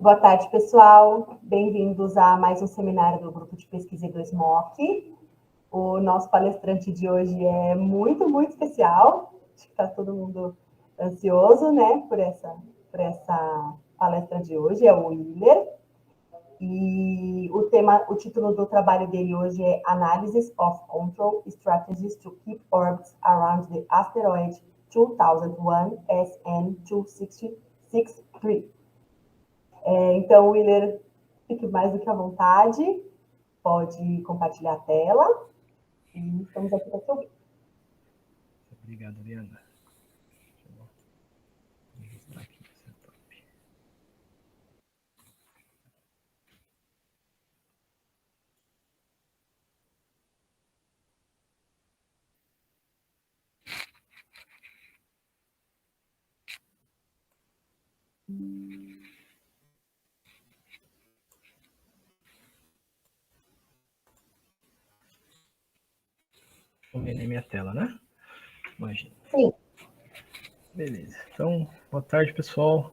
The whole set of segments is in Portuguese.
Boa tarde, pessoal. Bem-vindos a mais um seminário do Grupo de Pesquisa E2MOC. O nosso palestrante de hoje é muito especial. Acho que está todo mundo ansioso, né, por essa palestra de hoje. É o Willer. E o título do trabalho dele hoje é Analysis of Control Strategies to Keep Orbits Around the Asteroid 2001 SN2663. Então, Willer, fique mais do que à vontade, pode compartilhar a tela e estamos aqui para te ouvir. Obrigado, Ariana. Estou vendo a minha tela, né? Imagina. Sim. Beleza. Então, boa tarde, pessoal.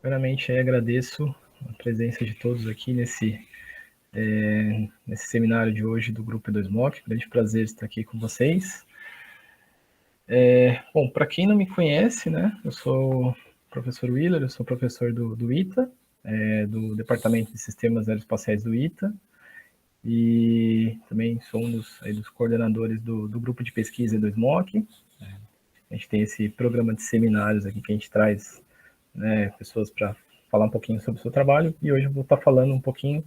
Primeiramente, agradeço a presença de todos aqui nesse seminário de hoje do Grupo E2MOC. Grande prazer estar aqui com vocês. Bom, para quem não me conhece, né? Eu sou o professor Willer, eu sou professor do ITA, do Departamento de Sistemas Aeroespaciais do ITA. E também sou um dos coordenadores do grupo de pesquisa E2MOC. A gente tem esse programa de seminários aqui que a gente traz, né, pessoas para falar um pouquinho sobre o seu trabalho, e hoje eu vou estar falando um pouquinho,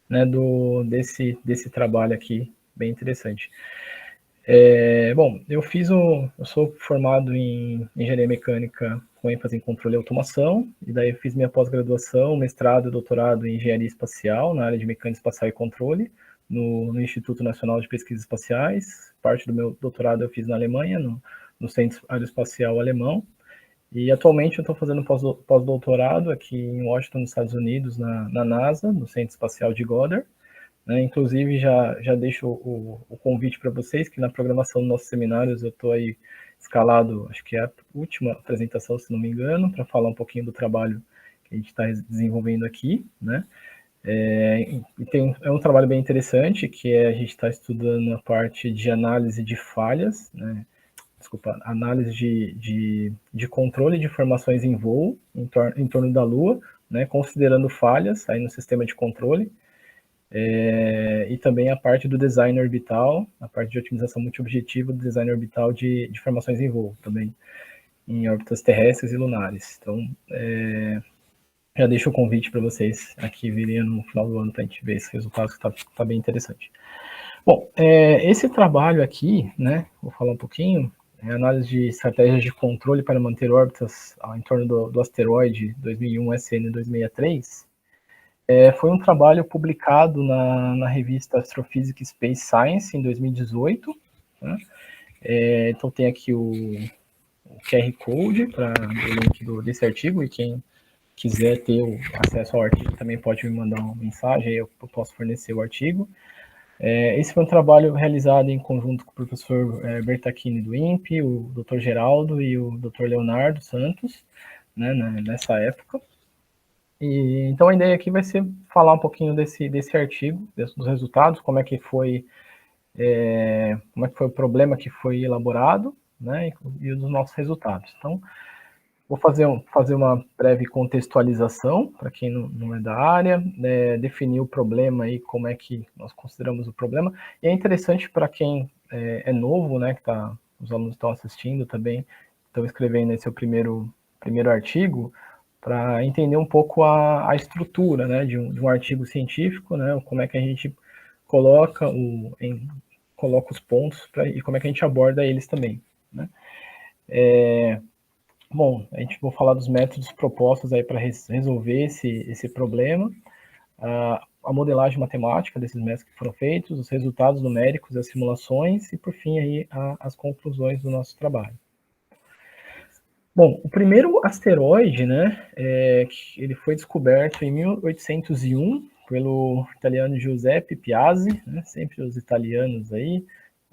né, desse trabalho aqui, bem interessante. Bom, eu sou formado em engenharia mecânica com ênfase em controle e automação, e daí eu fiz minha pós-graduação, mestrado e doutorado em engenharia espacial, na área de mecânica espacial e controle, no Instituto Nacional de Pesquisas Espaciais. Parte do meu doutorado eu fiz na Alemanha, no Centro Aeroespacial Alemão, e atualmente eu estou fazendo pós-doutorado aqui em Washington, nos Estados Unidos, na NASA, no Centro Espacial de Goddard. Inclusive, já deixo o convite para vocês, que na programação dos nossos seminários eu estou aí escalado, acho que é a última apresentação, se não me engano, para falar um pouquinho do trabalho que a gente está desenvolvendo aqui, né? É um trabalho bem interessante, que a gente está estudando a parte de análise de falhas, né? Desculpa, análise de controle de informações em voo, em torno da Lua, né? Considerando falhas aí no sistema de controle. E também a parte do design orbital, a parte de otimização multiobjetiva do design orbital de formações em voo, também em órbitas terrestres e lunares. Então, já deixo o convite para vocês aqui virem no final do ano para a gente ver esse resultado, que está bem interessante. Bom, esse trabalho aqui, né, vou falar um pouquinho, análise de estratégias de controle para manter órbitas em torno do asteroide 2001 SN263, foi um trabalho publicado na revista Astrophysics Space Science em 2018. Né? Então tem aqui o QR Code para o link desse artigo, e quem quiser ter o acesso ao artigo também pode me mandar uma mensagem, aí eu posso fornecer o artigo. Esse foi um trabalho realizado em conjunto com o professor Bertacchini do INPE, o Dr. Geraldo e o Dr. Leonardo Santos, né, nessa época. Então a ideia aqui vai ser falar um pouquinho desse artigo, dos resultados, como é que foi o problema que foi elaborado, né, e dos nossos resultados. Então, vou fazer uma breve contextualização para quem não é da área, definir o problema e como é que nós consideramos o problema. E é interessante para quem é novo, né, os alunos estão assistindo também, estão escrevendo esse seu primeiro artigo, para entender um pouco a estrutura, né, de um artigo científico, né, como é que a gente coloca os pontos e como é que a gente aborda eles também, né. Bom, a gente vai falar dos métodos propostos aí para resolver esse problema, a modelagem matemática desses métodos que foram feitos, os resultados numéricos das simulações e, por fim, aí, as conclusões do nosso trabalho. Bom, o primeiro asteroide, né, ele foi descoberto em 1801 pelo italiano Giuseppe Piazzi, né, sempre os italianos aí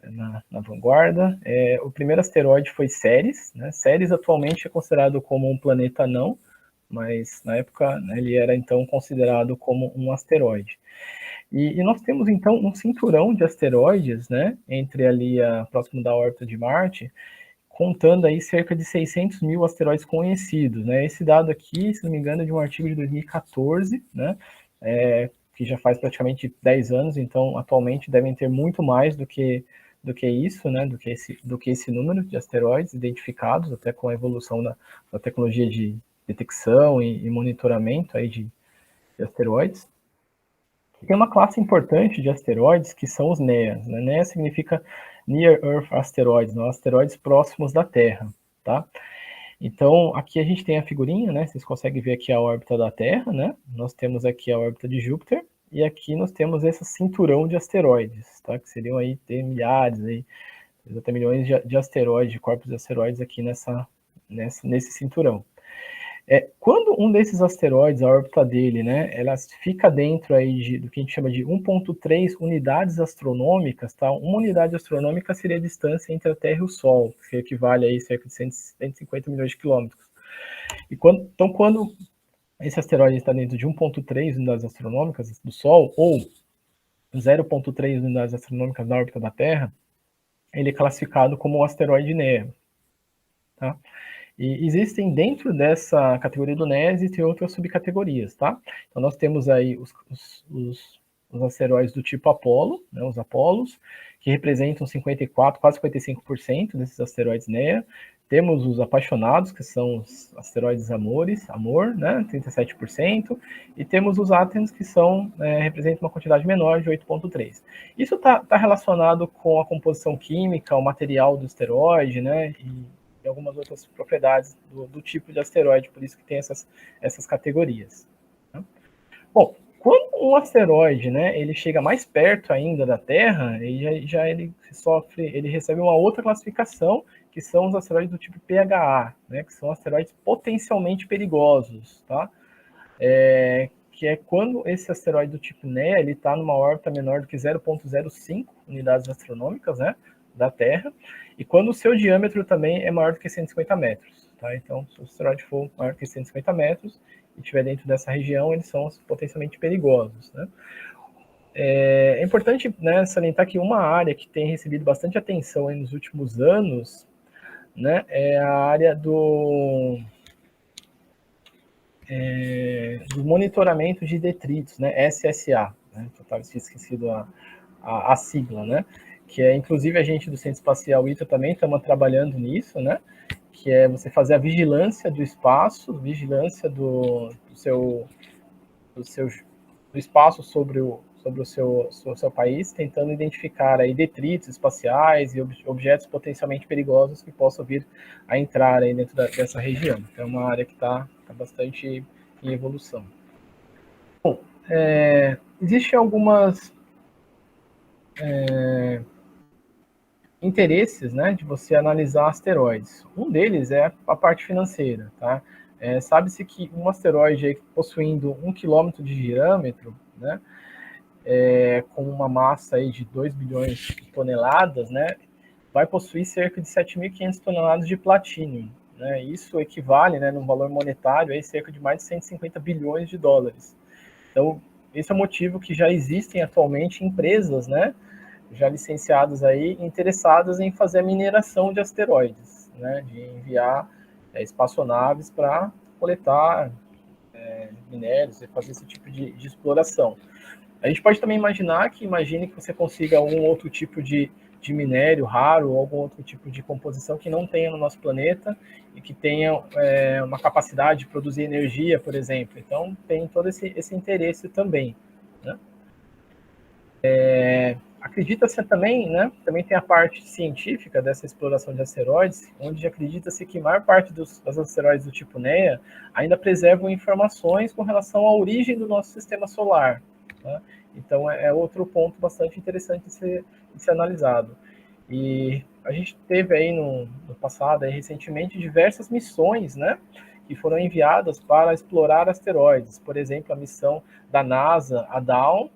na vanguarda. O primeiro asteroide foi Ceres, né? Ceres atualmente é considerado como um planeta não, mas na época, né, ele era então considerado como um asteroide. E nós temos então um cinturão de asteroides, né, entre ali próximo da órbita de Marte, contando aí cerca de 600 mil asteroides conhecidos, né? Esse dado aqui, se não me engano, é de um artigo de 2014, né? Que já faz praticamente 10 anos, então atualmente devem ter muito mais do que isso, né? Do que esse número de asteroides identificados, até com a evolução da tecnologia de detecção e monitoramento aí de asteroides. Tem uma classe importante de asteroides que são os NEAs. Né? NEA significa Near Earth Asteroids, né? Asteroides próximos da Terra, tá? Então, aqui a gente tem a figurinha, né? Vocês conseguem ver aqui a órbita da Terra, né? Nós temos aqui a órbita de Júpiter, e aqui nós temos esse cinturão de asteroides, tá? Que seriam aí ter milhares, aí, até milhões de asteroides, de corpos de asteroides aqui nesse cinturão. Quando um desses asteroides, a órbita dele, né, ela fica dentro aí do que a gente chama de 1,3 unidades astronômicas, tá? Uma unidade astronômica seria a distância entre a Terra e o Sol, que equivale aí a cerca de 150 milhões de quilômetros. Então, quando esse asteroide está dentro de 1,3 unidades astronômicas do Sol, ou 0,3 unidades astronômicas na órbita da Terra, ele é classificado como um asteroide NEA, tá? E existem dentro dessa categoria do NEA, existem outras subcategorias, tá? Então nós temos aí os asteroides do tipo Apolo, né, os Apolos, que representam 54, quase 55% desses asteroides NEA. Temos os apaixonados, que são os asteroides amor, né, 37%, e temos os Athens, que representam uma quantidade menor, de 8,3%. Isso está relacionado com a composição química, o material do asteroide, né, e algumas outras propriedades do tipo de asteroide, por isso que tem essas categorias. Né? Bom, quando um asteroide, né, ele chega mais perto ainda da Terra, ele recebe uma outra classificação, que são os asteroides do tipo PHA, né, que são asteroides potencialmente perigosos, tá? Que é quando esse asteroide do tipo NEA, ele está numa órbita menor do que 0,05 unidades astronômicas, né, da Terra, e quando o seu diâmetro também é maior do que 150 metros. Tá? Então, se o asteroide for maior do que 150 metros e estiver dentro dessa região, eles são potencialmente perigosos. Né? É importante, né, salientar que uma área que tem recebido bastante atenção aí nos últimos anos, né, é a área do monitoramento de detritos, né, SSA. Né, eu tinha esquecido a sigla, né? Que é, inclusive, a gente do Centro Espacial ITA também estamos trabalhando nisso, né? Que é você fazer a vigilância do espaço, vigilância do espaço sobre o seu país, tentando identificar aí detritos espaciais e objetos potencialmente perigosos que possam vir a entrar aí dentro dessa região. Então, é uma área que está bastante em evolução. Bom, existem algumas interesses, né, de você analisar asteroides. Um deles é a parte financeira, tá? Sabe-se que um asteroide aí, possuindo 1 quilômetro de diâmetro, né, com uma massa aí de 2 bilhões de toneladas, né, vai possuir cerca de 7.500 toneladas de platínio. Né? Isso equivale, né, num valor monetário, aí, cerca de mais de 150 bilhões de dólares. Então, esse é o motivo que já existem atualmente empresas, né, já licenciadas aí, interessadas em fazer a mineração de asteroides, né, de enviar espaçonaves para coletar minérios e fazer esse tipo de exploração. A gente pode também imaginar que você consiga algum outro tipo de minério raro, ou algum outro tipo de composição que não tenha no nosso planeta e que tenha uma capacidade de produzir energia, por exemplo. Então, tem todo esse interesse também. Né? Acredita-se também, né? Também tem a parte científica dessa exploração de asteroides, onde acredita-se que a maior parte dos asteroides do tipo NEA ainda preservam informações com relação à origem do nosso sistema solar. Tá? Então, é outro ponto bastante interessante de ser analisado. E a gente teve aí no passado, aí, recentemente, diversas missões, né, que foram enviadas para explorar asteroides. Por exemplo, a missão da NASA, a Dawn,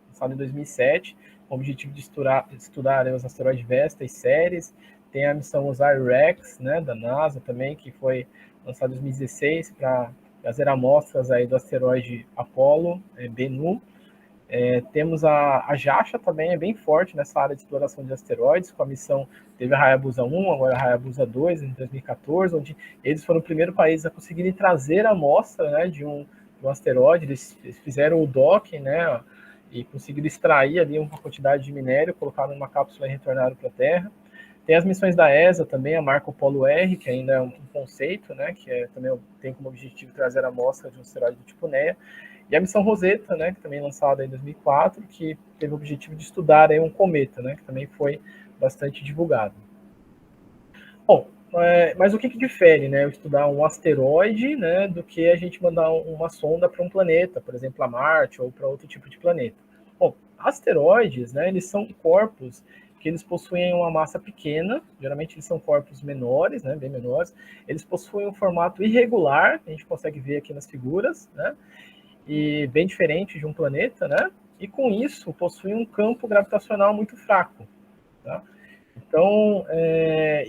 lançada em 2007, com o objetivo de estudar os asteroides Vesta e Ceres. Tem a missão OSIRIS-REx, né, da NASA também, que foi lançada em 2016 para trazer amostras aí do asteroide Apollo, Bennu. Temos a JAXA também, é bem forte nessa área de exploração de asteroides, com a missão, teve a Hayabusa 1, agora a Hayabusa 2, em 2014, onde eles foram o primeiro país a conseguirem trazer a amostra, né, de um asteroide. Eles fizeram o docking, né, e conseguiram extrair ali uma quantidade de minério, colocaram numa cápsula e retornaram para a Terra. Tem as missões da ESA também, a Marco Polo R, que ainda é um conceito, né, que também tem como objetivo trazer a amostra de um asteroide do tipo NEA. E a missão Rosetta, né, que também é lançada em 2004, que teve o objetivo de estudar aí um cometa, né, que também foi bastante divulgado. Bom, mas o que difere, né, estudar um asteroide, né, do que a gente mandar uma sonda para um planeta, por exemplo, a Marte ou para outro tipo de planeta? Bom, asteroides, né, eles são corpos que eles possuem uma massa pequena, geralmente eles são corpos menores, né, bem menores, eles possuem um formato irregular, a gente consegue ver aqui nas figuras, né, e bem diferente de um planeta, né? E com isso possui um campo gravitacional muito fraco, tá? Então,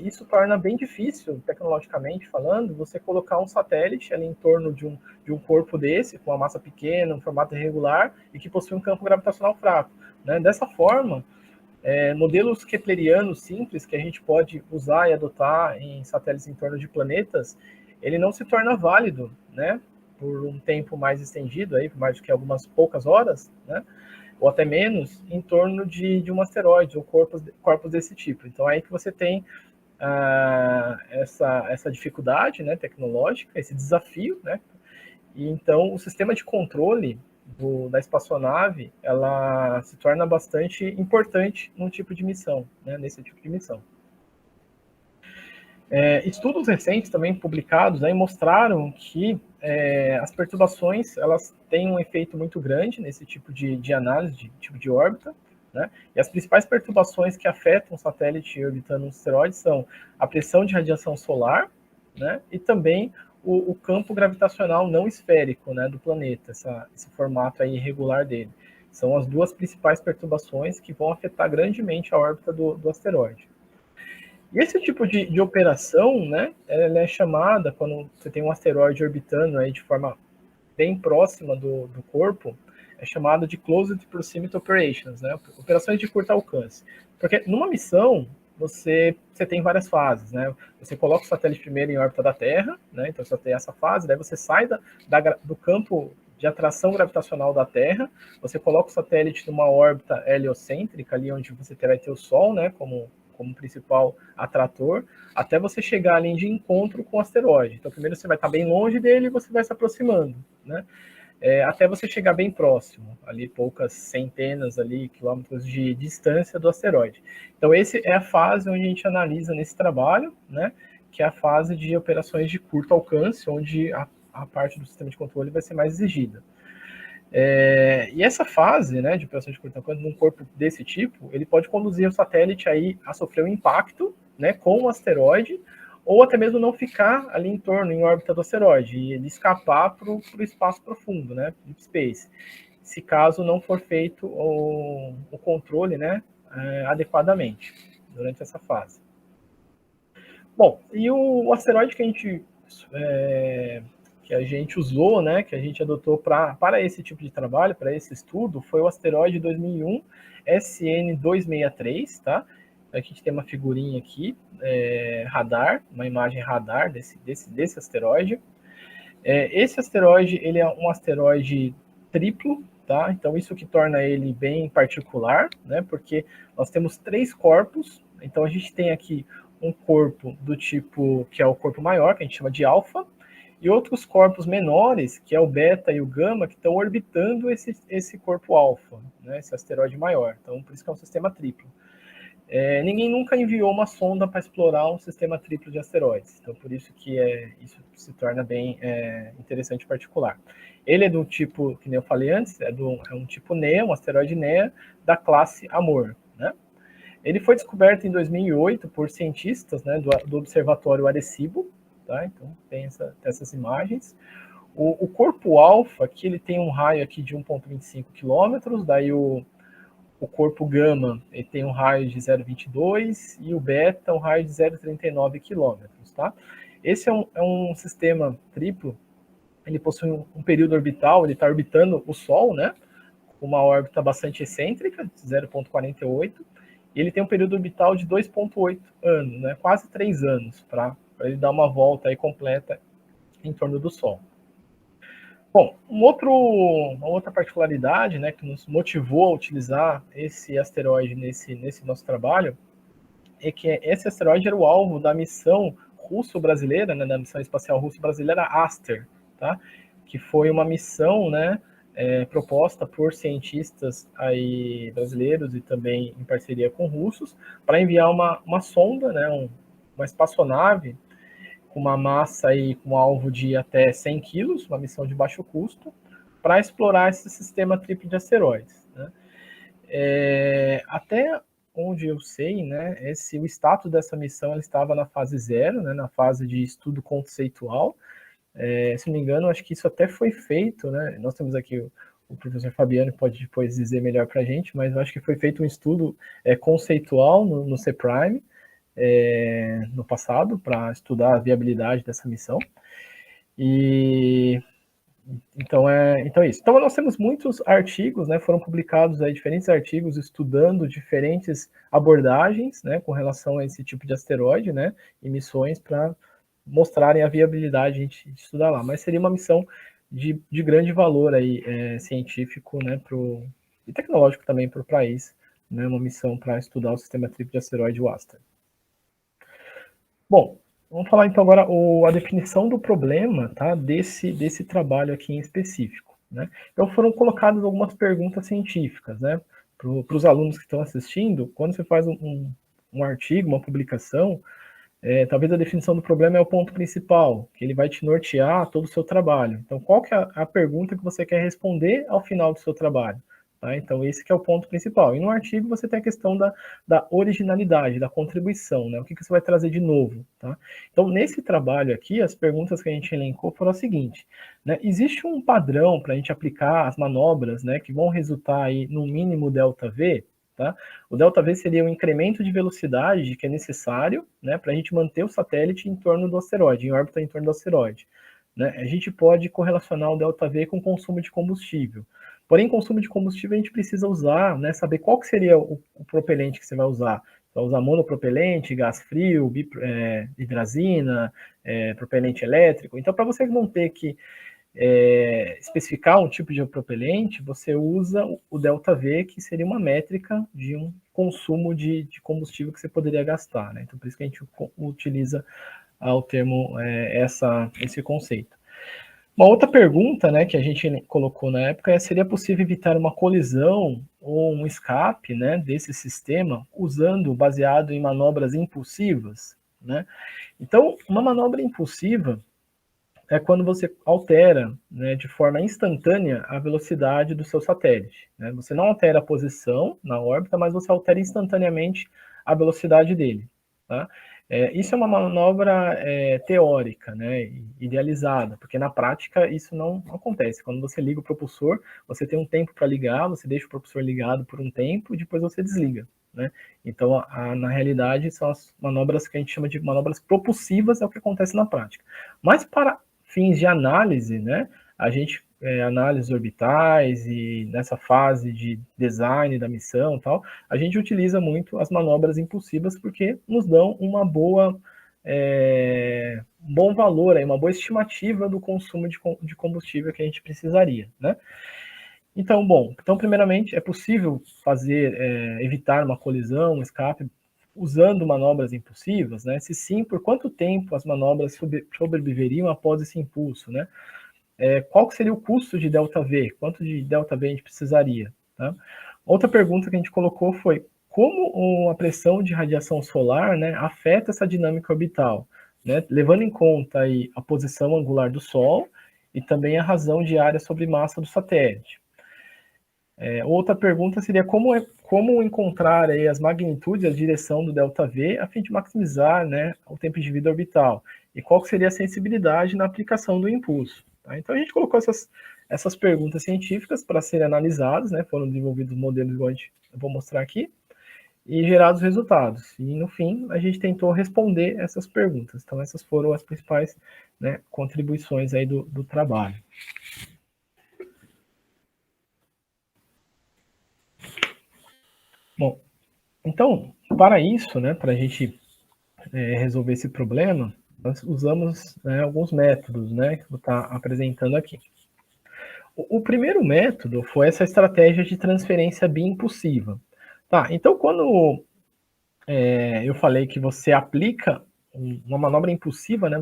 isso torna bem difícil, tecnologicamente falando, você colocar um satélite ali em torno de um corpo desse, com uma massa pequena, um formato irregular, e que possui um campo gravitacional fraco, né? Dessa forma, modelos keplerianos simples que a gente pode usar e adotar em satélites em torno de planetas, ele não se torna válido, né? Por um tempo mais estendido, aí, por mais do que algumas poucas horas, né? Ou até menos, em torno de um asteroide ou corpos desse tipo. Então, é aí que você tem essa dificuldade, né, tecnológica, esse desafio, né? E então o sistema de controle da espaçonave, ela se torna bastante importante num tipo de missão, né, nesse tipo de missão. Estudos recentes também publicados aí mostraram que as perturbações elas têm um efeito muito grande nesse tipo de análise, de tipo de órbita, né? E as principais perturbações que afetam o satélite orbitando um asteroide são a pressão de radiação solar, né? E também o campo gravitacional não esférico, né, do planeta, esse formato aí irregular dele. São as duas principais perturbações que vão afetar grandemente a órbita do asteroide. E esse tipo de operação, né, ela é chamada, quando você tem um asteroide orbitando aí de forma bem próxima do corpo, é chamada de Closed Proximity Operations, né, operações de curto alcance. Porque numa missão, você tem várias fases, né? Você coloca o satélite primeiro em órbita da Terra, né, então você tem essa fase, daí você sai do campo de atração gravitacional da Terra, você coloca o satélite numa órbita heliocêntrica, ali onde você vai ter o Sol, né, como principal atrator, até você chegar ali de encontro com o asteroide. Então, primeiro você vai estar bem longe dele e você vai se aproximando, né? Até você chegar bem próximo, ali poucas centenas ali, quilômetros de distância do asteroide. Então, essa é a fase onde a gente analisa nesse trabalho, né? Que é a fase de operações de curto alcance, onde a parte do sistema de controle vai ser mais exigida. E essa fase, né, de operação de curto alcance num corpo desse tipo, ele pode conduzir o satélite aí a sofrer um impacto, né, com o asteroide, ou até mesmo não ficar ali em torno, em órbita do asteroide, e ele escapar para o espaço profundo, né, deep space, se caso não for feito o controle, né, adequadamente durante essa fase. Bom, e o asteroide que a gente usou, né, que a gente adotou para esse tipo de trabalho, para esse estudo, foi o asteroide 2001 SN263, tá? A gente tem uma figurinha aqui, radar, uma imagem radar desse asteroide. Esse asteroide, ele é um asteroide triplo, tá? Então isso que torna ele bem particular, né? Porque nós temos 3 corpos, então a gente tem aqui um corpo do tipo, que é o corpo maior, que a gente chama de alfa, e outros corpos menores, que é o beta e o gama, que estão orbitando esse corpo alfa, né, esse asteroide maior. Então, por isso que é um sistema triplo. Ninguém nunca enviou uma sonda para explorar um sistema triplo de asteroides. Então, por isso que isso se torna bem interessante e particular. Ele é do tipo, que nem eu falei antes, é um tipo NEA, um asteroide NEA, da classe Amor, né? Ele foi descoberto em 2008 por cientistas, né, do Observatório Arecibo, tá? Então tem essas imagens. O corpo alfa, aqui ele tem um raio aqui de 1,25 km, daí o corpo gama ele tem um raio de 0,22 e o beta um raio de 0,39 km, tá? Esse é um sistema triplo ele possui um período orbital, ele está orbitando o Sol, né, com uma órbita bastante excêntrica, 0,48, e ele tem um período orbital de 2,8 anos, né, quase 3 anos, para ele dar uma volta aí completa em torno do Sol. Bom, uma outra particularidade, né, que nos motivou a utilizar esse asteroide nesse nosso trabalho é que esse asteroide era o alvo da missão russo-brasileira, né, da missão espacial russo-brasileira Aster, tá? Que foi uma missão, né, proposta por cientistas aí brasileiros e também em parceria com russos para enviar uma sonda, né, uma espaçonave com uma massa e com um alvo de até 100 quilos, uma missão de baixo custo, para explorar esse sistema triplo de asteroides, né? Até onde eu sei, né, o status dessa missão ela estava na fase 0, né, na fase de estudo conceitual. Se não me engano, acho que isso até foi feito, né? Nós temos aqui o professor Fabiano, que pode depois dizer melhor para a gente, mas eu acho que foi feito um estudo conceitual no CPRIME, no passado, para estudar a viabilidade dessa missão. Então é isso. Então nós temos muitos artigos, né, foram publicados aí diferentes artigos estudando diferentes abordagens, né, com relação a esse tipo de asteroide, né, e missões para mostrarem a viabilidade de estudar lá. Mas seria uma missão de grande valor aí, científico, né, e tecnológico também para o país, né, uma missão para estudar o sistema triplo de asteroide, o Aster. Bom, vamos falar então agora a definição do problema, tá, desse trabalho aqui em específico, né? Então foram colocadas algumas perguntas científicas, né, para os alunos que estão assistindo. Quando você faz um artigo, uma publicação, talvez a definição do problema é o ponto principal, que ele vai te nortear todo o seu trabalho. Então, qual que é a pergunta que você quer responder ao final do seu trabalho? Tá? Então, esse que é o ponto principal. E no artigo você tem a questão da originalidade, da contribuição, né? O que você vai trazer de novo, tá? Então, nesse trabalho aqui, as perguntas que a gente elencou foram as seguintes, né? Existe um padrão para a gente aplicar as manobras, né, que vão resultar aí no mínimo ΔV? Tá? O ΔV seria o incremento de velocidade que é necessário, né, para a gente manter o satélite em torno do asteroide, em órbita em torno do asteroide. Né? A gente pode correlacionar o ΔV com o consumo de combustível. Porém, consumo de combustível a gente precisa usar, né, saber qual que seria o propelente que você vai usar. Você vai usar monopropelente, gás frio, hidrazina, propelente elétrico. Então, para você não ter que especificar um tipo de propelente, você usa o ΔV, que seria uma métrica de um consumo de combustível que você poderia gastar. Né? Então, por isso que a gente utiliza o termo, esse conceito. Uma outra pergunta, né, que a gente colocou na época seria possível evitar uma colisão ou um escape, né, desse sistema baseado em manobras impulsivas, né? Então, uma manobra impulsiva é quando você altera, né, de forma instantânea a velocidade do seu satélite. Né? Você não altera a posição na órbita, mas você altera instantaneamente a velocidade dele. Tá? Isso é uma manobra teórica, né, idealizada, porque na prática isso não acontece. Quando você liga o propulsor, você tem um tempo para ligar, você deixa o propulsor ligado por um tempo e depois você desliga. Né? Então, na realidade, são as manobras que a gente chama de manobras propulsivas, é o que acontece na prática. Mas para fins de análise, né, a gente análises orbitais e nessa fase de design da missão e tal, a gente utiliza muito as manobras impulsivas porque nos dão um bom valor, uma boa estimativa do consumo de combustível que a gente precisaria, né? Então, primeiramente, é possível evitar uma colisão, um escape, usando manobras impulsivas, né? Se sim, por quanto tempo as manobras sobreviveriam após esse impulso, né? Qual seria o custo de ΔV? Quanto de ΔV a gente precisaria? Tá? Outra pergunta que a gente colocou foi como a pressão de radiação solar, né, afeta essa dinâmica orbital, né? Levando em conta aí a posição angular do Sol e também a razão de área sobre massa do satélite. Outra pergunta seria como encontrar aí as magnitudes e a direção do ΔV a fim de maximizar, né, o tempo de vida orbital e qual seria a sensibilidade na aplicação do impulso. Tá? Então a gente colocou essas perguntas científicas para serem analisadas, né, foram desenvolvidos modelos igual eu vou mostrar aqui, e gerar os resultados. E, no fim, a gente tentou responder essas perguntas. Então, essas foram as principais, né, contribuições aí do trabalho. Bom, então, para isso, né, para a gente resolver esse problema, nós usamos, né, alguns métodos, né, que eu vou estar apresentando aqui. O primeiro método foi essa estratégia de transferência biimpulsiva. Tá, então quando eu falei que você aplica uma manobra impulsiva, né,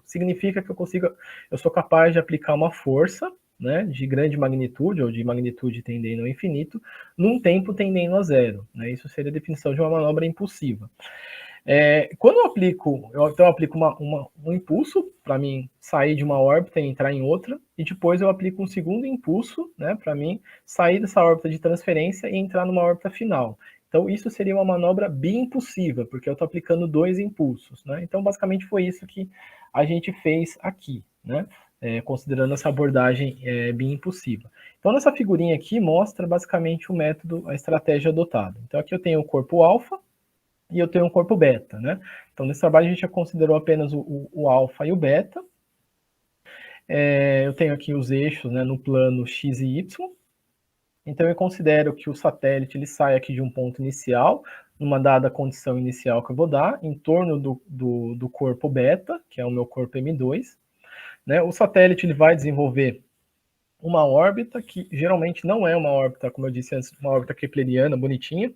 significa que eu sou capaz de aplicar uma força, né, de grande magnitude, ou de magnitude tendendo ao infinito, num tempo tendendo a zero. Né, isso seria a definição de uma manobra impulsiva. Quando eu aplico um impulso para mim sair de uma órbita e entrar em outra, e depois eu aplico um segundo impulso, né, para mim sair dessa órbita de transferência e entrar numa órbita final. Então, isso seria uma manobra biimpulsiva, porque eu estou aplicando dois impulsos. Né? Então, basicamente, foi isso que a gente fez aqui, né? Considerando essa abordagem biimpulsiva. Então, nessa figurinha aqui mostra basicamente o método, a estratégia adotada. Então, aqui eu tenho o corpo alfa, e eu tenho um corpo beta, né? Então, nesse trabalho a gente já considerou apenas o alfa e o beta. Eu tenho aqui os eixos, né, no plano x e y. Então, eu considero que o satélite ele sai aqui de um ponto inicial, numa dada condição inicial que eu vou dar, em torno do corpo beta, que é o meu corpo M2. Né? O satélite ele vai desenvolver uma órbita, que geralmente não é uma órbita, como eu disse antes, uma órbita kepleriana, bonitinha,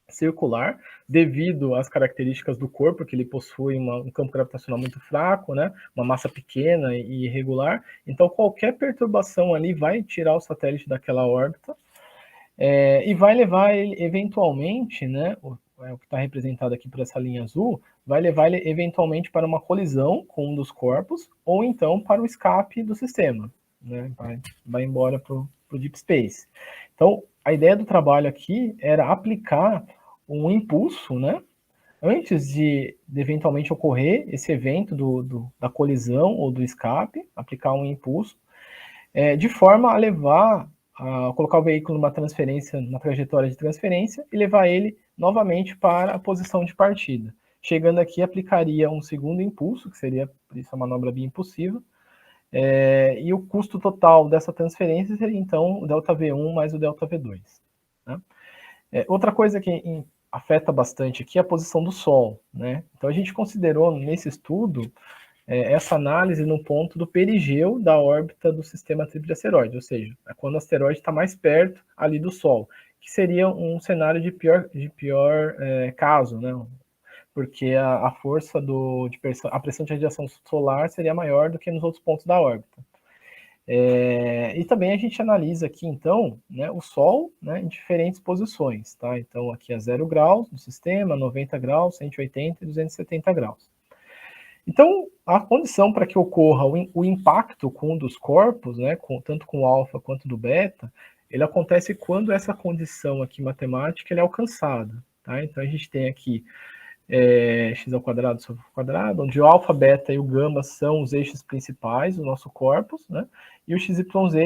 circular, devido às características do corpo, que ele possui um campo gravitacional muito fraco, né? Uma massa pequena e irregular. Então, qualquer perturbação ali vai tirar o satélite daquela órbita e vai levar ele, eventualmente, né? O que está representado aqui por essa linha azul, vai levar ele eventualmente para uma colisão com um dos corpos, ou então para o escape do sistema. Né? Vai embora para o Deep Space. Então, a ideia do trabalho aqui era aplicar um impulso, né? Antes de eventualmente ocorrer esse evento da colisão ou do escape, aplicar um impulso, de forma a colocar o veículo numa transferência, numa trajetória de transferência e levar ele novamente para a posição de partida. Chegando aqui, aplicaria um segundo impulso, que seria por isso a manobra biimpulsiva, e o custo total dessa transferência seria, então, o ΔV1 mais o ΔV2. Né? Outra coisa que afeta bastante aqui é a posição do Sol. Né? Então, a gente considerou, nesse estudo, essa análise no ponto do perigeu da órbita do sistema tríplice de asteroides, ou seja, é quando o asteroide está mais perto ali do Sol, que seria um cenário de pior caso, né? Porque a força a pressão de radiação solar seria maior do que nos outros pontos da órbita. E também a gente analisa aqui, então, né, o Sol, né, em diferentes posições. Tá? Então, aqui a 0 graus do sistema, 90 graus, 180 e 270 graus. Então, a condição para que ocorra o impacto com um dos corpos, né, tanto com o alfa quanto do beta, ele acontece quando essa condição aqui matemática é alcançada. Tá? Então, a gente tem aqui x ao quadrado sobre o quadrado, onde o alfa, beta e o gama são os eixos principais do nosso corpus, né? E o xyz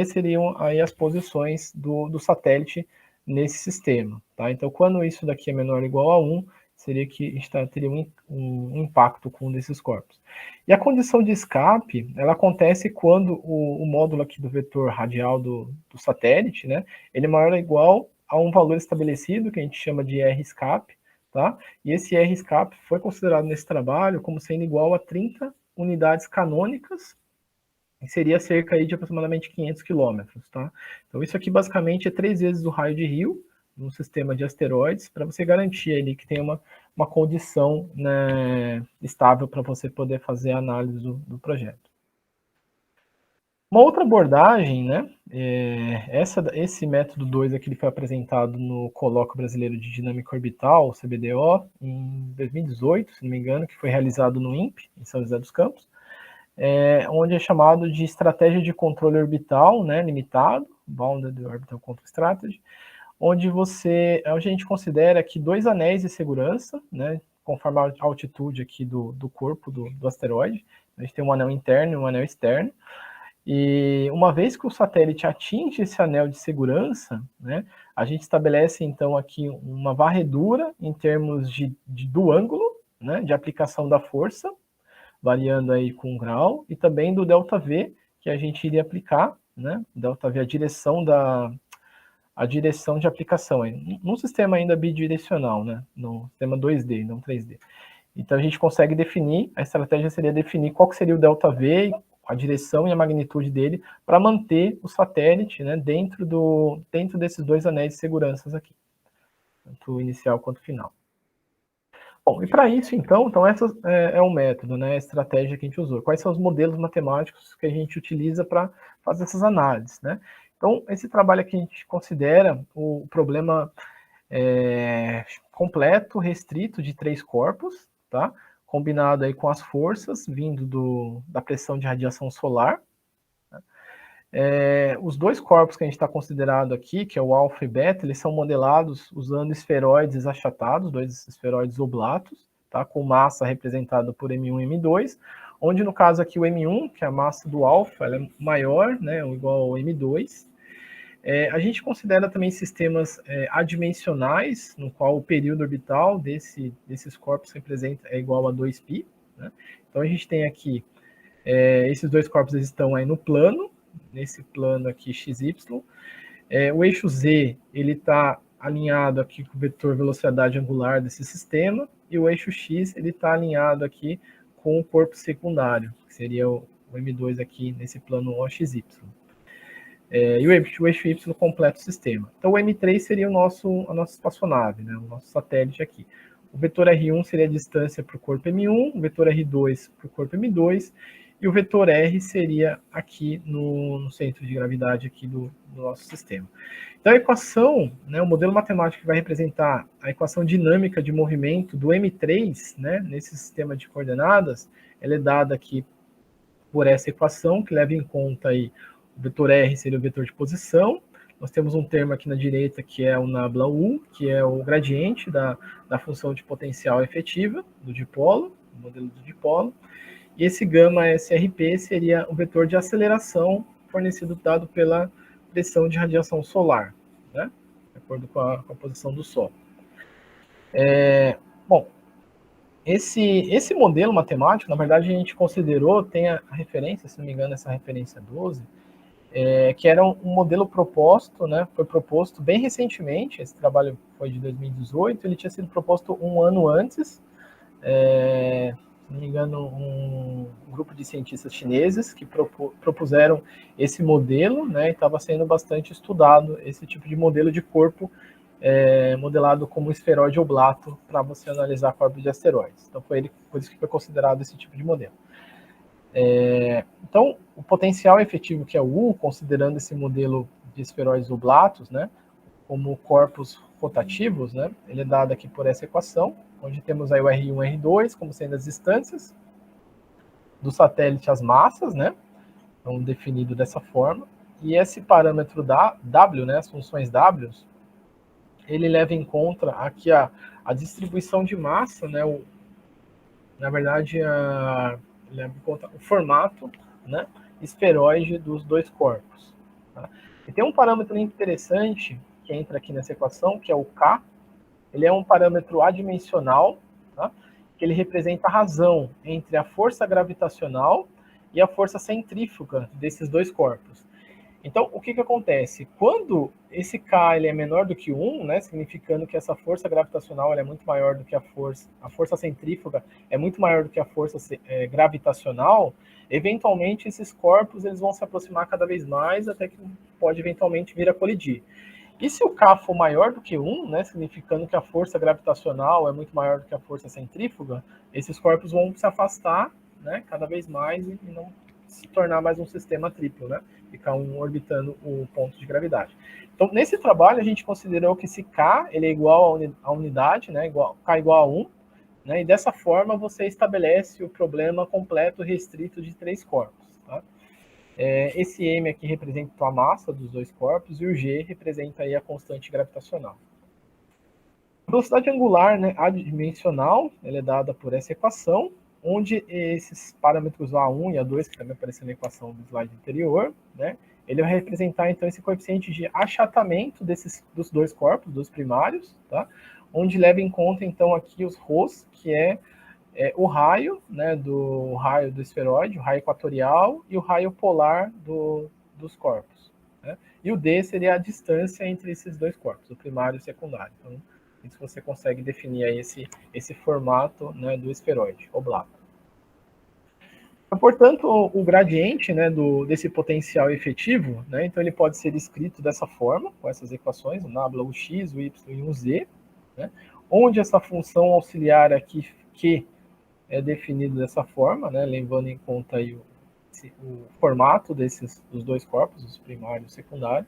seriam aí as posições do satélite nesse sistema. Tá? Então, quando isso daqui é menor ou igual a 1, seria que a gente teria um impacto com um desses corpos. E a condição de escape, ela acontece quando o módulo aqui do vetor radial do satélite, né, ele é maior ou igual a um valor estabelecido, que a gente chama de R-escape, tá? E esse R-escape foi considerado nesse trabalho como sendo igual a 30 unidades canônicas, e seria cerca aí de aproximadamente 500 quilômetros, tá? Então isso aqui basicamente é 3 vezes o raio de Rio, no sistema de asteroides, para você garantir ali que tem uma condição, né, estável para você poder fazer a análise do projeto. Uma outra abordagem, né, esse método 2 aqui ele foi apresentado no Colóquio Brasileiro de Dinâmica Orbital, CBDO, em 2018, se não me engano, que foi realizado no INPE, em São José dos Campos, onde é chamado de estratégia de controle orbital, né, limitado, Bounded Orbital Control Strategy, onde a gente considera aqui 2 anéis de segurança, né, conforme a altitude aqui do corpo do asteroide. A gente tem um anel interno e um anel externo, E uma vez que o satélite atinge esse anel de segurança, né, a gente estabelece, então, aqui uma varredura em termos do ângulo, né, de aplicação da força, variando aí com um grau, e também do ΔV, que a gente iria aplicar, né, ΔV, a direção de aplicação, num sistema ainda bidirecional, né, no sistema 2D, não 3D. Então, a gente consegue definir, a estratégia seria definir qual que seria o ΔV, a direção e a magnitude dele, para manter o satélite, né, dentro desses dois anéis de segurança aqui, tanto inicial quanto final. Bom, e para isso, então essa é o método, né, a estratégia que a gente usou. Quais são os modelos matemáticos que a gente utiliza para fazer essas análises, né? Então, esse trabalho aqui a gente considera o problema completo, restrito de 3 corpos, tá? Combinado aí com as forças vindo da pressão de radiação solar. Os 2 corpos que a gente está considerando aqui, que é o alfa e beta, eles são modelados usando esferoides achatados, 2 esferoides oblatos, tá? Com massa representada por M1 e M2, onde no caso aqui o M1, que é a massa do alfa, ela é maior, né, ou igual ao M2. A gente considera também sistemas adimensionais, no qual o período orbital desses corpos é igual a 2π. Né? Então a gente tem aqui, esses 2 corpos eles estão aí no plano, nesse plano aqui XY. O eixo Z ele está alinhado aqui com o vetor velocidade angular desse sistema, e o eixo X ele está alinhado aqui com o corpo secundário, que seria o M2 aqui nesse plano OXY. E o eixo Y completa o sistema. Então, o M3 seria a nossa espaçonave, né, o nosso satélite aqui. O vetor R1 seria a distância para o corpo M1, o vetor R2 para o corpo M2, e o vetor R seria aqui no centro de gravidade aqui do nosso sistema. Então, a equação, né, o modelo matemático que vai representar a equação dinâmica de movimento do M3, né, nesse sistema de coordenadas, ela é dada aqui por essa equação, que leva em conta aí o vetor R seria o vetor de posição. Nós temos um termo aqui na direita que é o nabla U, que é o gradiente da função de potencial efetiva do dipolo, o modelo do dipolo. E esse gama SRP seria o vetor de aceleração fornecido dado pela pressão de radiação solar, né? De acordo com a posição do Sol. Bom, esse modelo matemático, na verdade, a gente considerou, tem a referência, se não me engano, essa referência 12, que era um modelo proposto, né, foi proposto bem recentemente, esse trabalho foi de 2018, ele tinha sido proposto um ano antes, se não me engano, um grupo de cientistas chineses que propuseram esse modelo, né, e estava sendo bastante estudado esse tipo de modelo de corpo modelado como esferoide oblato para você analisar corpos de asteroides. Então, por isso que foi considerado esse tipo de modelo. Então, o potencial efetivo que é o U, considerando esse modelo de esferoides oblatos, né, como corpos rotativos, né, ele é dado aqui por essa equação, onde temos aí o R1 e R2 como sendo as distâncias do satélite, as massas, né, então definido dessa forma, e esse parâmetro W, né, as funções W, ele leva em conta aqui a distribuição de massa, né, na verdade, leva em conta o formato, né, esferoide dos 2 corpos. Tá? E tem um parâmetro interessante que entra aqui nessa equação, que é o K. Ele é um parâmetro adimensional, tá? Que ele representa a razão entre a força gravitacional e a força centrífuga desses 2 corpos. Então, o que acontece? Quando esse K ele é menor do que 1, né, significando que essa força gravitacional é muito maior do que a força centrífuga é muito maior do que a força gravitacional, eventualmente esses corpos eles vão se aproximar cada vez mais, até que pode eventualmente vir a colidir. E se o K for maior do que 1, né, significando que a força gravitacional é muito maior do que a força centrífuga, esses corpos vão se afastar, né, cada vez mais e não se tornar mais um sistema triplo, né? Ficar orbitando o ponto de gravidade. Então, nesse trabalho, a gente considerou que esse K ele é igual à unidade, né? K igual a 1, né? E dessa forma você estabelece o problema completo restrito de 3 corpos. Tá? Esse M aqui representa a massa dos 2 corpos e o G representa aí a constante gravitacional. A velocidade angular, né, adimensional, ela é dada por essa equação, onde esses parâmetros A1 e A2, que também apareceu na equação do slide anterior, né, ele vai representar, então, esse coeficiente de achatamento dos dois corpos, dos primários, tá? Onde leva em conta, então, aqui os ρs, que é o raio, né, do raio do esferoide, o raio equatorial e o raio polar dos corpos. Né? E o D seria a distância entre esses dois corpos, o primário e o secundário. Então, isso você consegue definir aí esse formato, né, do esferoide oblado. Portanto, o gradiente, né, desse potencial efetivo, né, então ele pode ser escrito dessa forma, com essas equações, o nabla, o x, o y e o z, né, onde essa função auxiliar aqui, Q, é definido dessa forma, né, levando em conta aí o formato dos dois corpos, os primário e o secundário.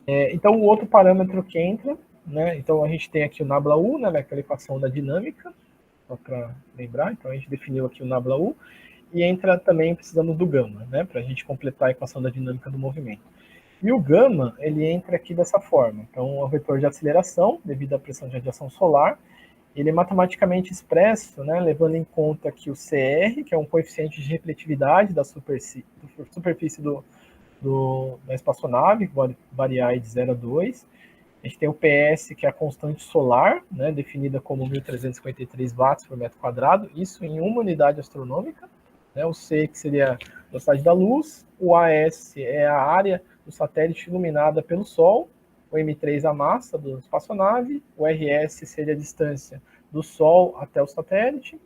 Então, o outro parâmetro que entra, né, então a gente tem aqui o nabla U, né, aquela equação da dinâmica, só para lembrar, então a gente definiu aqui o nabla U, e entra também, precisamos do gama, né, para a gente completar a equação da dinâmica do movimento. E o gama, ele entra aqui dessa forma, então o vetor de aceleração, devido à pressão de radiação solar, ele é matematicamente expresso, né, levando em conta aqui o CR, que é um coeficiente de refletividade da superfície da espaçonave, que pode variar de 0 a 2. A gente tem o PS, que é a constante solar, né, definida como 1.353 watts por metro quadrado, isso em uma unidade astronômica. Né, o C, que seria a velocidade da luz, o AS é a área do satélite iluminada pelo Sol, o M3 a massa da espaçonave, o RS seria a distância do Sol até o satélite,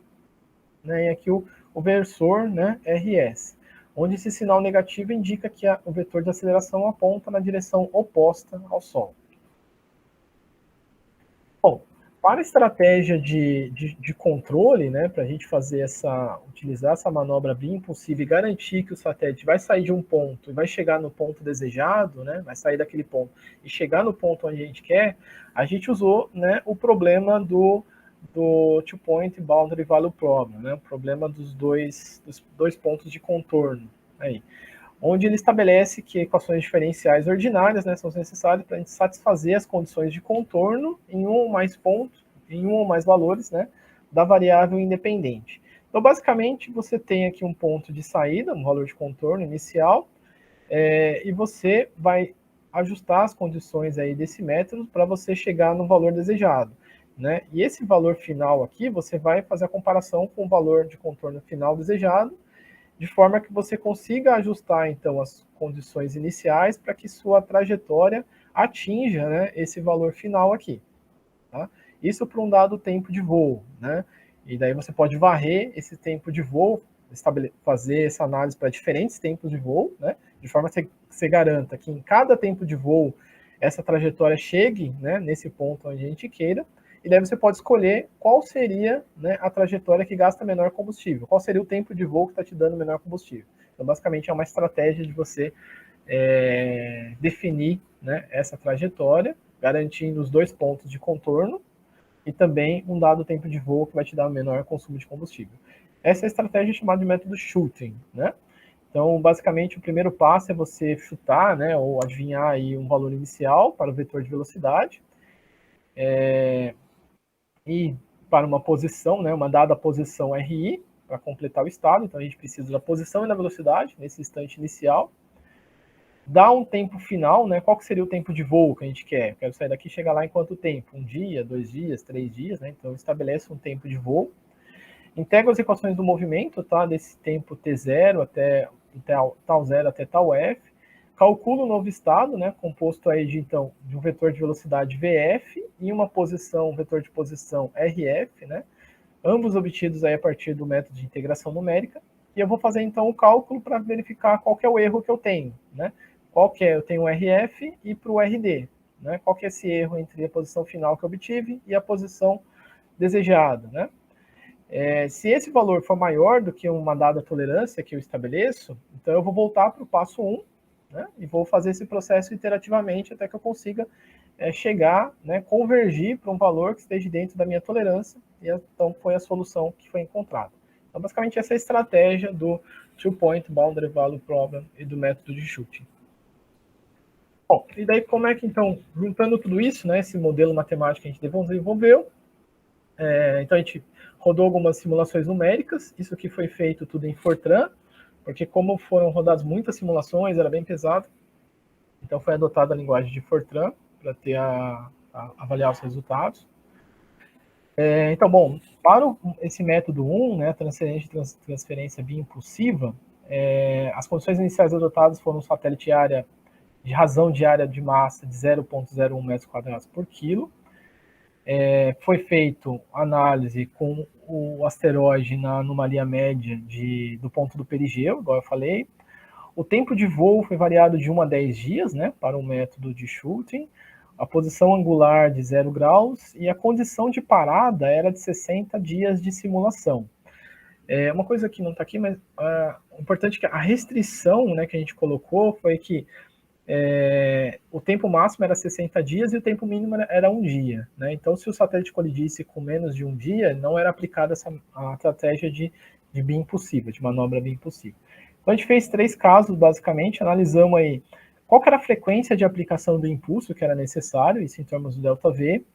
né, e aqui o versor, né, RS, onde esse sinal negativo indica que o vetor de aceleração aponta na direção oposta ao Sol. Bom, para a estratégia de controle, né, para a gente utilizar essa manobra bioimpulsiva e garantir que o satélite vai sair de um ponto e vai chegar no ponto desejado, né, vai sair daquele ponto e chegar no ponto onde a gente quer, a gente usou, né, o problema do two-point boundary value problem, né, o problema dos dois pontos de contorno aí, onde ele estabelece que equações diferenciais ordinárias, né, são necessárias para a gente satisfazer as condições de contorno em um ou mais pontos, em um ou mais valores, né, da variável independente. Então, basicamente, você tem aqui um ponto de saída, um valor de contorno inicial, e você vai ajustar as condições aí desse método para você chegar no valor desejado. Né? E esse valor final aqui, você vai fazer a comparação com o valor de contorno final desejado, de forma que você consiga ajustar, então, as condições iniciais para que sua trajetória atinja, né, esse valor final aqui. Tá? Isso para um dado tempo de voo. Né? E daí você pode varrer esse tempo de voo, fazer essa análise para diferentes tempos de voo, né, de forma que você garanta que em cada tempo de voo essa trajetória chegue, né, nesse ponto onde a gente queira, e daí você pode escolher qual seria, né, a trajetória que gasta menor combustível, qual seria o tempo de voo que está te dando menor combustível. Então, basicamente, é uma estratégia de você definir, né, essa trajetória, garantindo os dois pontos de contorno e também um dado tempo de voo que vai te dar menor consumo de combustível. Essa estratégia é chamada de método shooting, né? Então, basicamente, o primeiro passo é você chutar, né, ou adivinhar aí um valor inicial para o vetor de velocidade, e para uma posição, né, uma dada posição RI, para completar o estado. Então, a gente precisa da posição e da velocidade nesse instante inicial. Dá um tempo final, né? Qual que seria o tempo de voo que a gente quer? Eu quero sair daqui e chegar lá em quanto tempo? 1 dia, 2 dias, 3 dias, né? Então, estabelece um tempo de voo. Integra as equações do movimento, tá? Desse tempo T0 até tal 0 até tal F. Calcula o novo estado, né? Composto aí então, de um vetor de velocidade VF e uma posição, um vetor de posição RF, né? Ambos obtidos aí a partir do método de integração numérica. E eu vou fazer então o cálculo para verificar qual que é o erro que eu tenho, né? Qual que é? Eu tenho o RF e para o RD, né? Qual que é esse erro entre a posição final que eu obtive e a posição desejada, né? Se esse valor for maior do que uma dada tolerância que eu estabeleço, então eu vou voltar para o passo 1, né, e vou fazer esse processo iterativamente até que eu consiga chegar, né, convergir para um valor que esteja dentro da minha tolerância, e então foi a solução que foi encontrada. Então, basicamente, essa é a estratégia do Two-Point Boundary Value Problem e do método de Shooting. Bom, e daí como é que, então, juntando tudo isso, né, esse modelo matemático que a gente desenvolveu, então a gente rodou algumas simulações numéricas, isso aqui foi feito tudo em Fortran, porque como foram rodadas muitas simulações, era bem pesado, então foi adotada a linguagem de Fortran para ter avaliar os resultados. Então, bom, para esse método 1, né, transferência biimpulsiva, as condições iniciais adotadas foram um satélite área de razão de área de massa de 0,01 metros quadrados por quilo. Foi feito análise com o asteroide na anomalia média do ponto do perigeu, igual eu falei. O tempo de voo foi variado de 1 a 10 dias, né, para o método de Schulting. A posição angular de 0 graus e a condição de parada era de 60 dias de simulação. Uma coisa que não está aqui, mas importante é que a restrição, né, que a gente colocou foi que o tempo máximo era 60 dias e o tempo mínimo era 1 dia. Né? Então, se o satélite colidisse com menos de 1 dia, não era aplicada a estratégia de biimpulsiva, de manobra biimpulsiva. Então, a gente fez 3 casos, basicamente, analisamos aí qual que era a frequência de aplicação do impulso que era necessário, isso em termos do ΔV.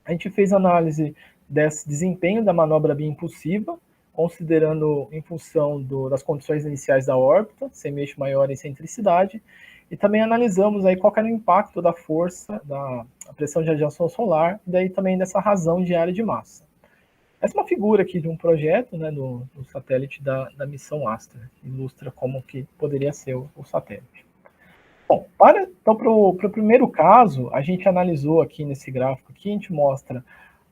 A gente fez análise desse desempenho da manobra biimpulsiva, considerando em função das condições iniciais da órbita, semi-eixo maior e excentricidade, e também analisamos aí qual era o impacto da força, da pressão de radiação solar, e daí também dessa razão de área de massa. Essa é uma figura aqui de um projeto, né, do satélite da missão Astra, que ilustra como que poderia ser o satélite. Bom, então para o primeiro caso, a gente analisou aqui nesse gráfico aqui, a gente mostra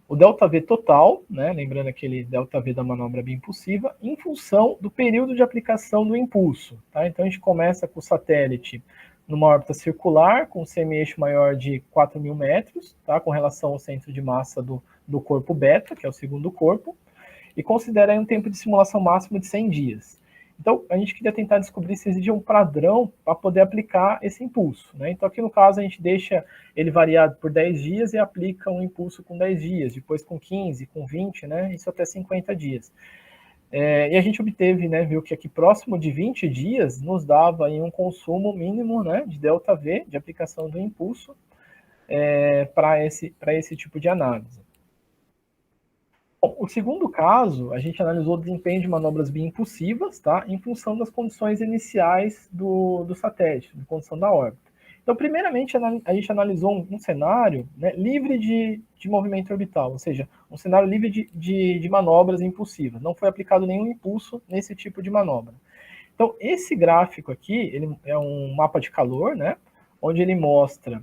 o ΔV total, né, lembrando aquele ΔV da manobra biimpulsiva, em função do período de aplicação do impulso. Tá? Então a gente começa com o satélite numa órbita circular, com um semi-eixo maior de 4.000 metros, tá? Com relação ao centro de massa do corpo beta, que é o segundo corpo, e considera aí um tempo de simulação máximo de 100 dias. Então, a gente queria tentar descobrir se existe um padrão para poder aplicar esse impulso. Né? Então, aqui no caso, a gente deixa ele variado por 10 dias e aplica um impulso com 10 dias, depois com 15, com 20, né? Isso até 50 dias. E a gente obteve, né, viu que aqui próximo de 20 dias nos dava aí um consumo mínimo, né, de ΔV, de aplicação do impulso, para esse tipo de análise. Bom, o segundo caso, a gente analisou o desempenho de manobras biimpulsivas, tá, em função das condições iniciais do satélite, de condição da órbita. Então, primeiramente, a gente analisou um cenário, né, livre de movimento orbital, ou seja, um cenário livre de manobras impulsivas. Não foi aplicado nenhum impulso nesse tipo de manobra. Então, esse gráfico aqui, ele é um mapa de calor, né, onde ele mostra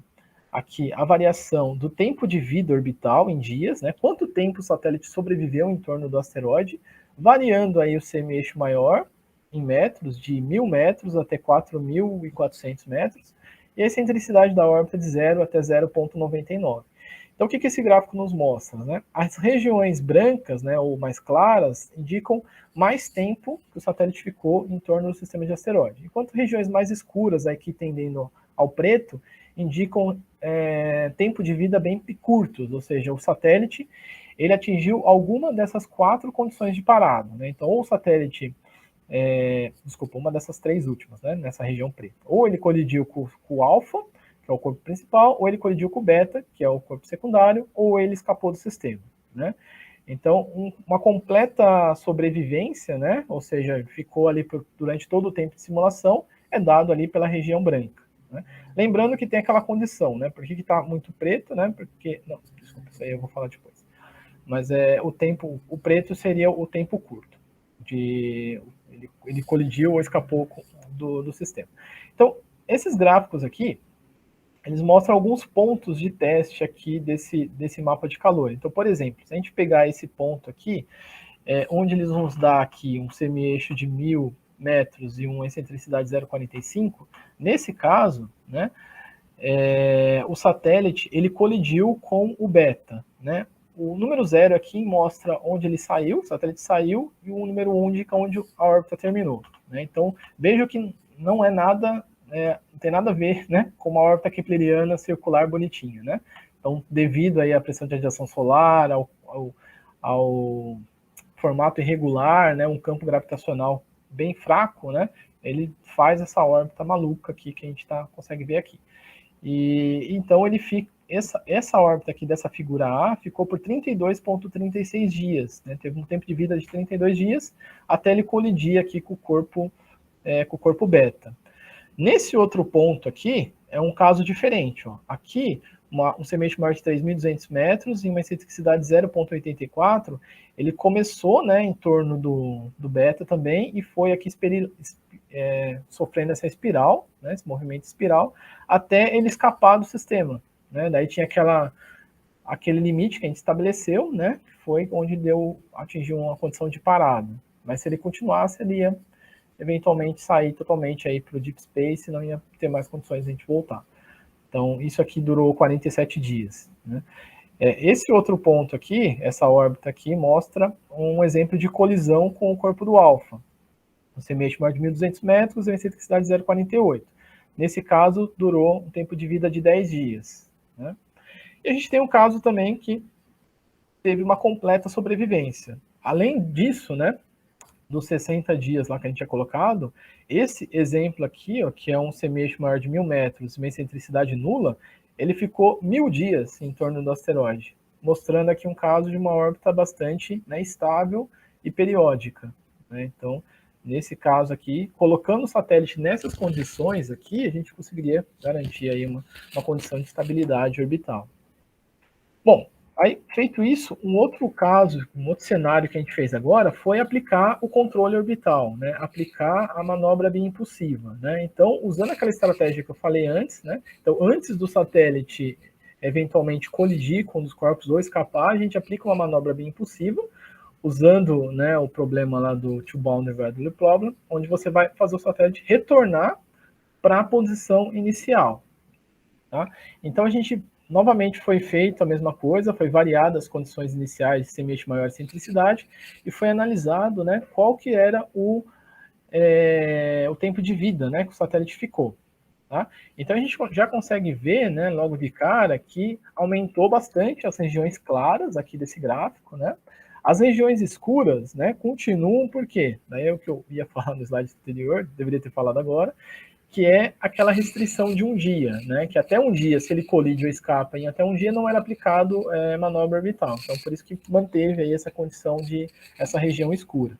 aqui a variação do tempo de vida orbital em dias, né, quanto tempo o satélite sobreviveu em torno do asteroide, variando aí o semi-eixo maior em metros, de 1.000 metros até 4.400 metros, e a excentricidade da órbita de 0 até 0,99. Então, o que esse gráfico nos mostra? Né? As regiões brancas, né, ou mais claras, indicam mais tempo que o satélite ficou em torno do sistema de asteroide, enquanto regiões mais escuras, aqui tendendo ao preto, indicam tempo de vida bem curtos, ou seja, o satélite ele atingiu alguma dessas 4 condições de parada. Né? Então, ou o satélite, uma dessas 3 últimas, né, nessa região preta. Ou ele colidiu com o alfa, que é o corpo principal, ou ele colidiu com o beta, que é o corpo secundário, ou ele escapou do sistema. Né? Então, uma completa sobrevivência, né, ou seja, ficou ali durante todo o tempo de simulação, é dado ali pela região branca. Né? Lembrando que tem aquela condição, né? Por que está muito preto, né? Porque. Não, desculpa, isso aí eu vou falar depois. Mas o preto seria o tempo curto. Ele colidiu ou escapou do sistema. Então, esses gráficos aqui, eles mostram alguns pontos de teste aqui desse mapa de calor. Então, por exemplo, se a gente pegar esse ponto aqui, onde eles vão nos dar aqui um semi-eixo de 1.000 metros e uma excentricidade 0,45, nesse caso, né, o satélite ele colidiu com o beta. Né? O número 0 aqui mostra onde ele saiu, o satélite saiu, e o número 1 indica onde a órbita terminou. Né? Então, veja que não é nada, não tem nada a ver, né, com uma órbita kepleriana circular bonitinha. Né? Então, devido aí à pressão de radiação solar, ao formato irregular, né, um campo gravitacional bem fraco, né, ele faz essa órbita maluca aqui que a gente consegue ver aqui. E então ele essa órbita aqui dessa figura A ficou por 32,36 dias, né? Teve um tempo de vida de 32 dias até ele colidir aqui com o corpo beta. Nesse outro ponto aqui, é um caso diferente. Ó. Aqui, um semente maior de 3.200 metros e uma excentricidade 0,84, ele começou, né, em torno do beta também e foi aqui sofrendo essa espiral, né, esse movimento espiral, até ele escapar do sistema. Né? Daí tinha aquele limite que a gente estabeleceu, né, que foi onde atingiu uma condição de parada. Mas se ele continuasse, ele ia eventualmente sair totalmente aí para o Deep Space e não ia ter mais condições de a gente voltar. Então, isso aqui durou 47 dias. Né? Esse outro ponto aqui, essa órbita aqui, mostra um exemplo de colisão com o corpo do Alfa. Um semente maior de 1.200 metros e uma excentricidade 0,48. Nesse caso, durou um tempo de vida de 10 dias. Né? E a gente tem um caso também que teve uma completa sobrevivência. Além disso, né, dos 60 dias lá que a gente tinha colocado, esse exemplo aqui, ó, que é um semeixo maior de 1.000 metros, uma excentricidade nula, ele ficou 1.000 dias em torno do asteroide, mostrando aqui um caso de uma órbita bastante, né, estável e periódica. Né? Então, nesse caso aqui, colocando o satélite nessas condições aqui, a gente conseguiria garantir aí uma condição de estabilidade orbital. Bom, aí, feito isso, um outro caso, um outro cenário que a gente fez agora foi aplicar o controle orbital, né? Aplicar a manobra bioimpulsiva, né? Então, usando aquela estratégia que eu falei antes, né? Então, antes do satélite eventualmente colidir com um dos corpos ou escapar, a gente aplica uma manobra bioimpulsiva, usando, né, o problema lá do Two-Boundary Radioly Problem, onde você vai fazer o satélite retornar para a posição inicial. Tá? Então, a gente novamente foi feito a mesma coisa, foi variada as condições iniciais de semente maior excentricidade e foi analisado, né, qual que era o tempo de vida, né, que o satélite ficou. Tá? Então a gente já consegue ver, né, logo de cara, que aumentou bastante as regiões claras aqui desse gráfico, né? As regiões escuras, né, continuam, por quê? Daí é o que eu ia falar no slide anterior, deveria ter falado agora, que é aquela restrição de um dia, né? Que até um dia, se ele colide ou escapa em até um dia, não era aplicado manobra orbital. Então, por isso que manteve aí essa condição de essa região escura.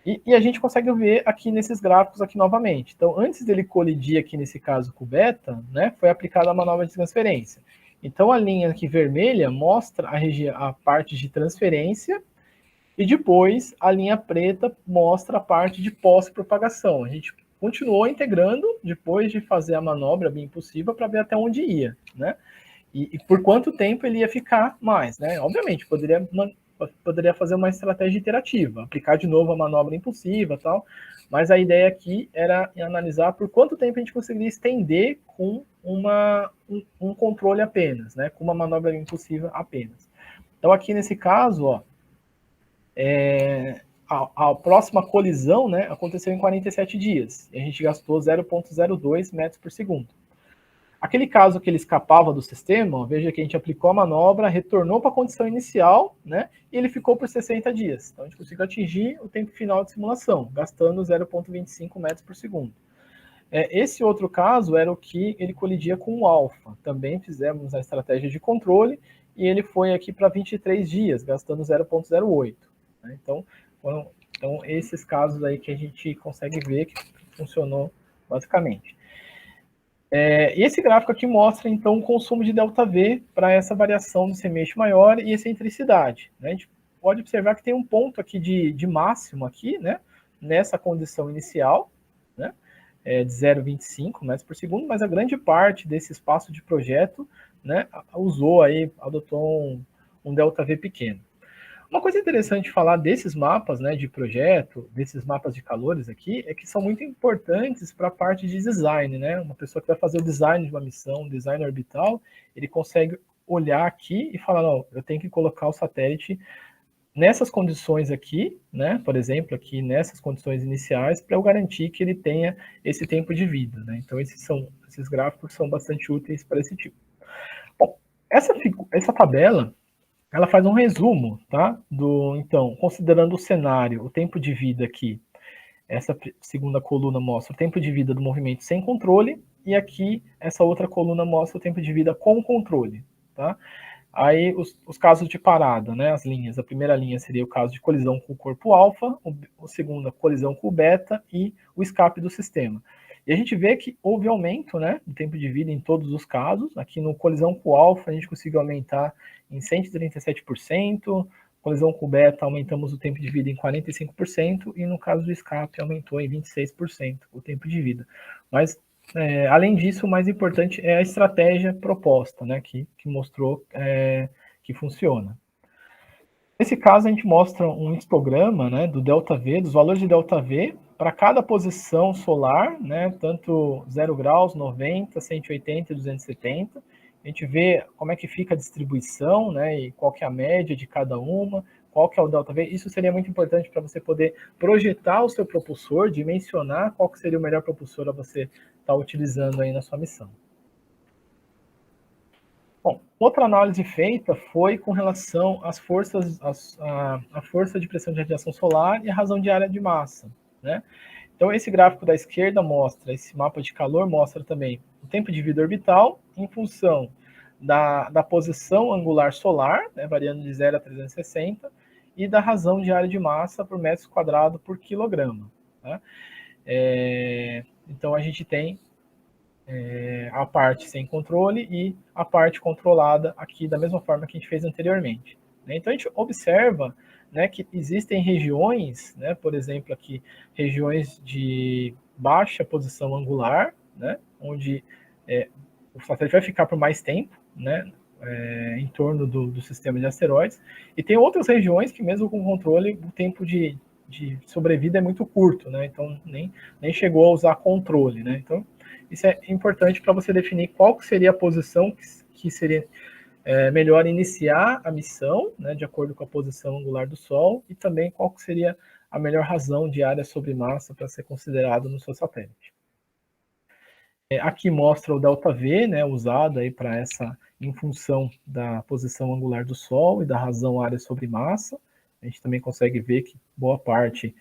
E a gente consegue ver aqui nesses gráficos aqui novamente. Então, antes dele colidir aqui nesse caso com o beta, né, foi aplicada a manobra de transferência. Então, a linha aqui vermelha mostra a parte de transferência e depois a linha preta mostra a parte de pós-propagação. A gente continuou integrando depois de fazer a manobra bioimpulsiva para ver até onde ia, né? E por quanto tempo ele ia ficar mais, né? Obviamente, poderia fazer uma estratégia iterativa, aplicar de novo a manobra impulsiva e tal, mas a ideia aqui era analisar por quanto tempo a gente conseguiria estender com um controle apenas, né? Com uma manobra impulsiva apenas. Então, aqui nesse caso, ó, a próxima colisão, né, aconteceu em 47 dias, e a gente gastou 0,02 metros por segundo. Aquele caso que ele escapava do sistema, ó, veja que a gente aplicou a manobra, retornou para a condição inicial, né, e ele ficou por 60 dias. Então, a gente conseguiu atingir o tempo final de simulação, gastando 0,25 metros por segundo. Esse outro caso era o que ele colidia com o alfa. Também fizemos a estratégia de controle, e ele foi aqui para 23 dias, gastando 0,08. Né? Então, esses casos aí que a gente consegue ver que funcionou basicamente. E esse gráfico aqui mostra, então, o consumo de ΔV para essa variação do semeixo maior e excentricidade. Né? A gente pode observar que tem um ponto aqui de máximo aqui, né? Nessa condição inicial, né? De 0,25 metros por segundo, mas a grande parte desse espaço de projeto, né, adotou um ΔV pequeno. Uma coisa interessante de falar desses mapas, né, de projeto, desses mapas de calores aqui, é que são muito importantes para a parte de design, né? Uma pessoa que vai fazer o design de uma missão, design orbital, ele consegue olhar aqui e falar, não, eu tenho que colocar o satélite nessas condições aqui, né? Por exemplo, aqui nessas condições iniciais, para eu garantir que ele tenha esse tempo de vida, né? Então, esses gráficos são bastante úteis para esse tipo. Bom, essa tabela, ela faz um resumo, tá? Então, considerando o cenário, o tempo de vida aqui, essa segunda coluna mostra o tempo de vida do movimento sem controle, e aqui essa outra coluna mostra o tempo de vida com controle, tá? Aí os casos de parada, né, as linhas. A primeira linha seria o caso de colisão com o corpo alfa, a segunda colisão com o beta e o escape do sistema. E a gente vê que houve aumento, né, do tempo de vida em todos os casos. Aqui no colisão com o alfa a gente conseguiu aumentar em 137%, colisão com o beta aumentamos o tempo de vida em 45%, e no caso do escape aumentou em 26% o tempo de vida. Mas além disso, o mais importante é a estratégia proposta, né, que mostrou que funciona. Nesse caso, a gente mostra um histograma, né, do ΔV, dos valores de ΔV, para cada posição solar, né, tanto 0 graus, 90, 180 e 270. A gente vê como é que fica a distribuição, né, e qual que é a média de cada uma, qual que é o ΔV. Isso seria muito importante para você poder projetar o seu propulsor, dimensionar qual que seria o melhor propulsor a você estar utilizando aí na sua missão. Bom, outra análise feita foi com relação às forças, a força de pressão de radiação solar e a razão de área de massa, né? Então, esse gráfico da esquerda mostra, esse mapa de calor mostra também o tempo de vida orbital em função da posição angular solar, né, variando de 0 a 360, e da razão de área de massa por metro quadrado por quilograma, tá? Então, a gente tem a parte sem controle e a parte controlada aqui da mesma forma que a gente fez anteriormente, né? Então, a gente observa, né, que existem regiões, né, por exemplo, aqui, regiões de baixa posição angular, né, onde o satélite vai ficar por mais tempo, né, em torno do sistema de asteroides, e tem outras regiões que mesmo com controle, o tempo de sobrevida é muito curto, né, então nem chegou a usar controle, né, então isso é importante para você definir qual seria a posição que seria melhor iniciar a missão, né, de acordo com a posição angular do Sol, e também qual seria a melhor razão de área sobre massa para ser considerado no seu satélite. Aqui mostra o ΔV, né, usado aí para essa, em função da posição angular do Sol e da razão área sobre massa. A gente também consegue ver que boa parte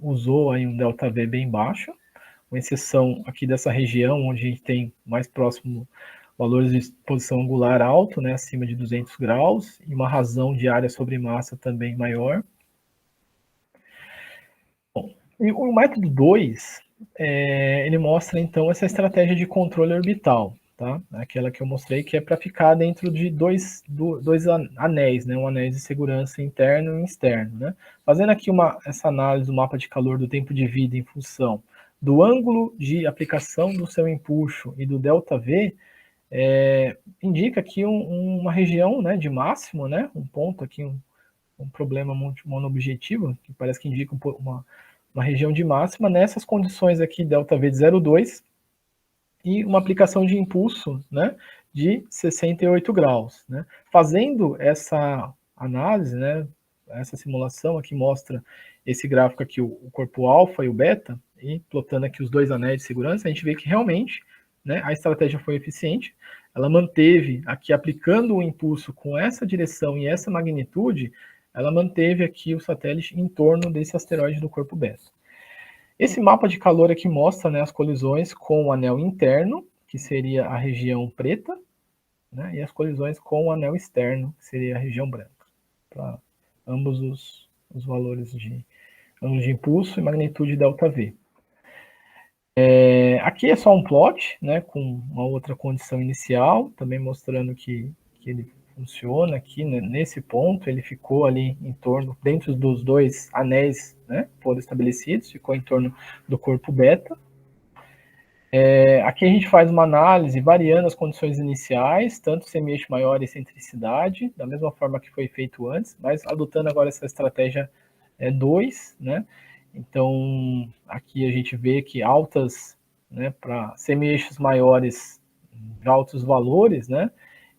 usou aí um ΔV bem baixo, com exceção aqui dessa região, onde a gente tem mais próximo valores de posição angular alto, né, acima de 200 graus, e uma razão de área sobre massa também maior. Bom, e o método 2, ele mostra, então, essa estratégia de controle orbital, tá? Aquela que eu mostrei, que é para ficar dentro de dois anéis, né? Um anel de segurança interno e externo, né? Fazendo aqui essa análise do mapa de calor do tempo de vida em função do ângulo de aplicação do seu empuxo e do ΔV, indica aqui uma região, né, de máximo, né? Um ponto aqui, um problema monoobjetivo, que parece que indica uma região de máxima nessas condições aqui, ΔV de 0,2, e uma aplicação de impulso, né, de 68 graus. Né? Fazendo essa análise, né, essa simulação aqui mostra esse gráfico aqui, o corpo alfa e o beta, e plotando aqui os dois anéis de segurança, a gente vê que realmente, né, a estratégia foi eficiente, ela manteve aqui, aplicando o impulso com essa direção e essa magnitude, ela manteve aqui o satélite em torno desse asteroide do corpo beta. Esse mapa de calor aqui mostra, né, as colisões com o anel interno, que seria a região preta, né, e as colisões com o anel externo, que seria a região branca, para ambos os valores de ângulo de impulso e magnitude ΔV. Aqui é só um plot, né, com uma outra condição inicial, também mostrando que ele funciona aqui, né, nesse ponto, ele ficou ali em torno, dentro dos dois anéis, né, foram estabelecidos, ficou em torno do corpo beta. Aqui a gente faz uma análise variando as condições iniciais, tanto semi-eixo maior e excentricidade, da mesma forma que foi feito antes, mas adotando agora essa estratégia 2, né? Então, aqui a gente vê que altas, né, para semi-eixos maiores, de altos valores, né?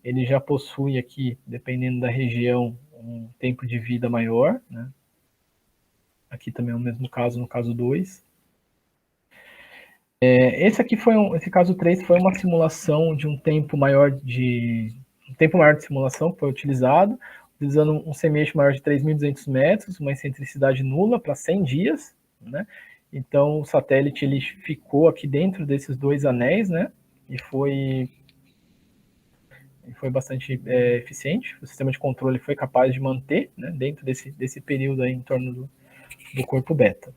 Ele já possui aqui, dependendo da região, um tempo de vida maior, né? Aqui também é o mesmo caso no caso 2. Esse caso 3 foi uma simulação de um tempo maior de simulação que foi utilizado, utilizando um semi-eixo maior de 3.200 metros, uma excentricidade nula para 100 dias, né? Então, o satélite ele ficou aqui dentro desses 2 anéis, né? E foi bastante eficiente. O sistema de controle foi capaz de manter, né, dentro desse período aí, em torno do corpo beta.